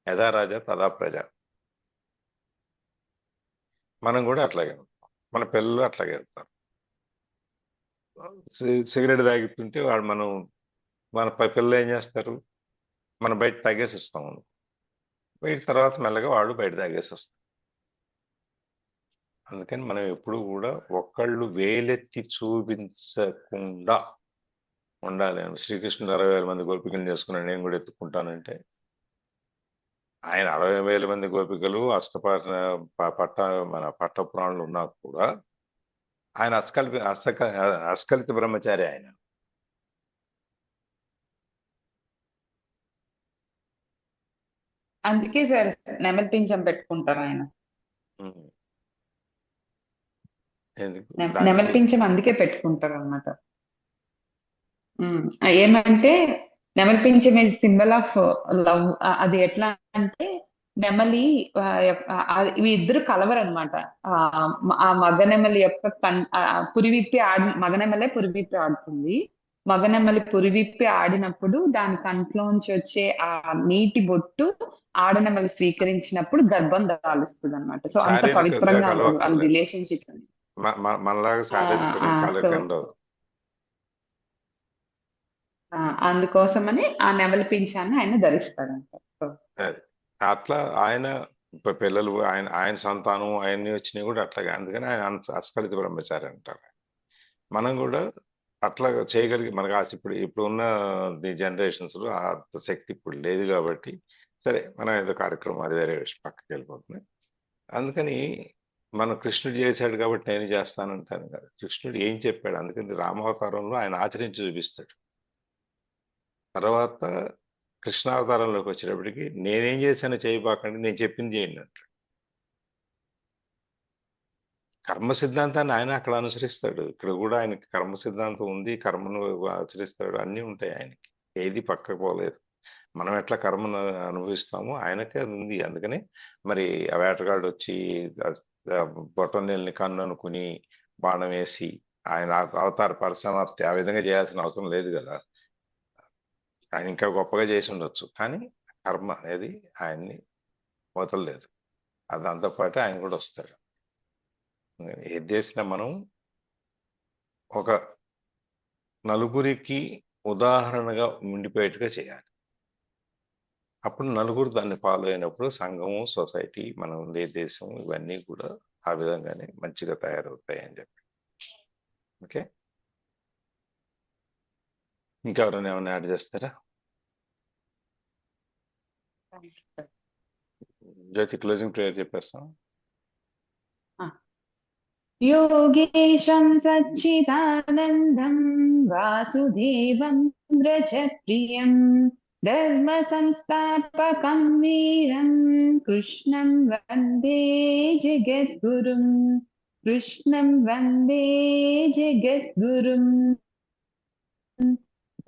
యథా రాజా తదా ప్రజ. మనం కూడా అట్లాగే ఉంటాం. మన పిల్లలు అట్లాగే వెళ్తారు. సిగరెట్ తాగుతుంటే వాడు మన పిల్లలు ఏం చేస్తారు, మనం బయట తాగేసి వస్తాం. బయట తర్వాత మెల్లగా వాడు బయట తాగేసి వస్తాం. అందుకని మనం ఎప్పుడు కూడా ఒకళ్ళు వేలెత్తి చూపించకుండా ఉండాలి. శ్రీకృష్ణుడు 60,000 మంది గోపికలు చేసుకున్నాడు, నేను కూడా ఎత్తుకుంటానంటే ఆయన 60,000 మంది గోపికలు మన పట్టపురాణులు ఉన్నా కూడా ఆయన అస్కలిత బ్రహ్మచారి. ఆయన అందుకే సార్ నెమలి పింఛం పెట్టుకుంటారు ఆయన. ఎందుకు నెమలి దానికి పింఛం అందుకే పెట్టుకుంటారు అన్నమాట. ఏమంటే నెమలి పింఛం ఇస్ సింబల్ ఆఫ్ లవ్. అది ఎట్లా అంటే నెమలి ఇవి ఇద్దరు కలవరనమాట. ఆ మగనెమలి యొక్క పురివిప్పి మగనెమలే పురివిప్పి ఆడుతుంది. మగనెమలి పురివిప్పి ఆడినప్పుడు దాని కంట్లోంచి వచ్చే ఆ నీటి బొట్టు ఆడనెమలి స్వీకరించినప్పుడు గర్భం దాలుస్తుంది అనమాట. సో అంత శారీరకంగా పవిత్రంగా కలవక్కర్లేదు. రిలేషన్షిప్. మనలాగా శారీరకంగా కలవకుండా అందుకోసమని ఆ నెమలి పింఛాన్ని ఆయన ధరిస్తాడంట. అట్లా ఆయన పిల్లలు ఆయన సంతానం ఆయన్ని వచ్చినాయి కూడా అట్లాగే. అందుకని ఆయన అస్కలిత బ్రహ్మచారి అంటారు. మనం కూడా అట్లా చేయగలిగి మనకు ఇప్పుడు ఉన్న జనరేషన్స్ లో ఆ శక్తి ఇప్పుడు లేదు కాబట్టి సరే మనం ఏదో కార్యక్రమం అది వేరే పక్కకి వెళ్ళిపోతుంది. అందుకని మనం కృష్ణుడు చేశాడు కాబట్టి నేను చేస్తానంటాను కదా. కృష్ణుడు ఏం చెప్పాడు, అందుకని రామావతారంలో ఆయన ఆచరించి చూపిస్తాడు. తర్వాత కృష్ణావతారంలోకి వచ్చేటప్పటికి నేనేం చేశానో చేయబాకండి, నేను చెప్పింది చేయండి అంటాడు. కర్మ సిద్ధాంతాన్ని ఆయన అక్కడ అనుసరిస్తాడు. ఇక్కడ కూడా ఆయనకి కర్మ సిద్ధాంతం ఉంది, కర్మను ఆచరిస్తాడు, అన్నీ ఉంటాయి ఆయనకి. ఏది పక్కకు పోలేదు. మనం ఎట్లా కర్మను అనుభవిస్తామో ఆయనకే అది ఉంది. అందుకని మరి ఆ వేటగాడు వచ్చి బొట్టం నీళ్ళని కన్ను అనుకుని బాణం వేసి ఆయన అవతార పరిసమాప్తి ఆ విధంగా చేయాల్సిన అవసరం లేదు కదా. ఆయన ఇంకా గొప్పగా చేసి ఉండొచ్చు, కానీ కర్మ అనేది ఆయన్ని వదలలేదు. దాంతోపాటు ఆయన కూడా వస్తాడు. ఏది చేసినా మనం ఒక నలుగురికి ఉదాహరణగా ఉండిపోయేట్టుగా చేయాలి. అప్పుడు నలుగురు దాన్ని ఫాలో అయినప్పుడు సంఘము, సొసైటీ, మనం ఉండే దేశం ఇవన్నీ కూడా ఆ విధంగానే మంచిగా తయారవుతాయి అని చెప్పి. ఓకే, ఇంకెవరైనా ఏమైనా యాడ్ చేస్తారా? జ్యోతి క్లోజింగ్ ప్రేయర్ చెప్పేస్తాం. योगेशं सच्चिदानन्दं वासुदेवं व्रजप्रियं धर्मसंस्थापकं वीरं कृष्णं वन्दे जगद्गुरुं कृष्णं वन्दे जगद्गुरुं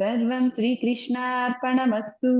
सर्वं श्रीकृष्णार्पणमस्तु।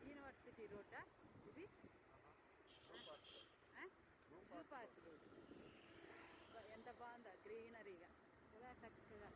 యూనివర్సిటీ రోడ్డా ఇది జూ పార్క్ రోడ్ ఎంత బాగుందో గ్రీనరీగా ఇలా చక్కగా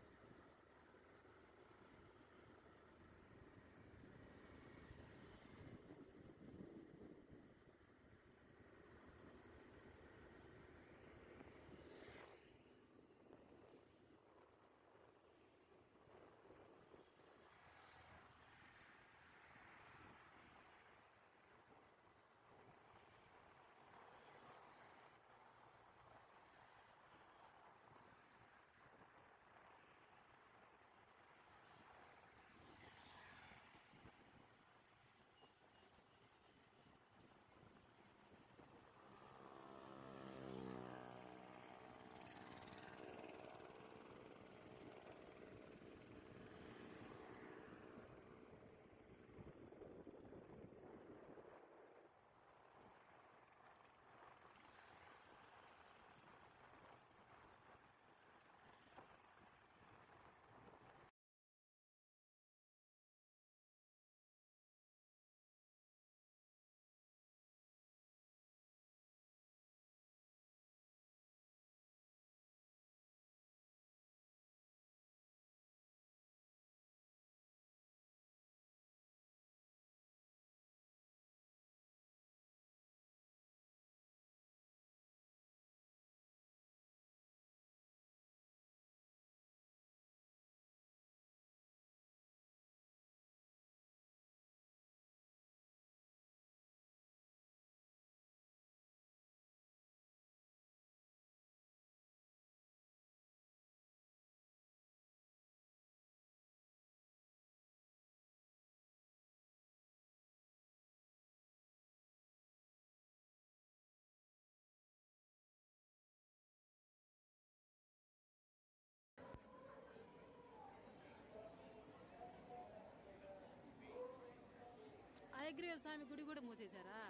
అయగ్రీవ స్వామి గుడి కూడా మూసేశారా?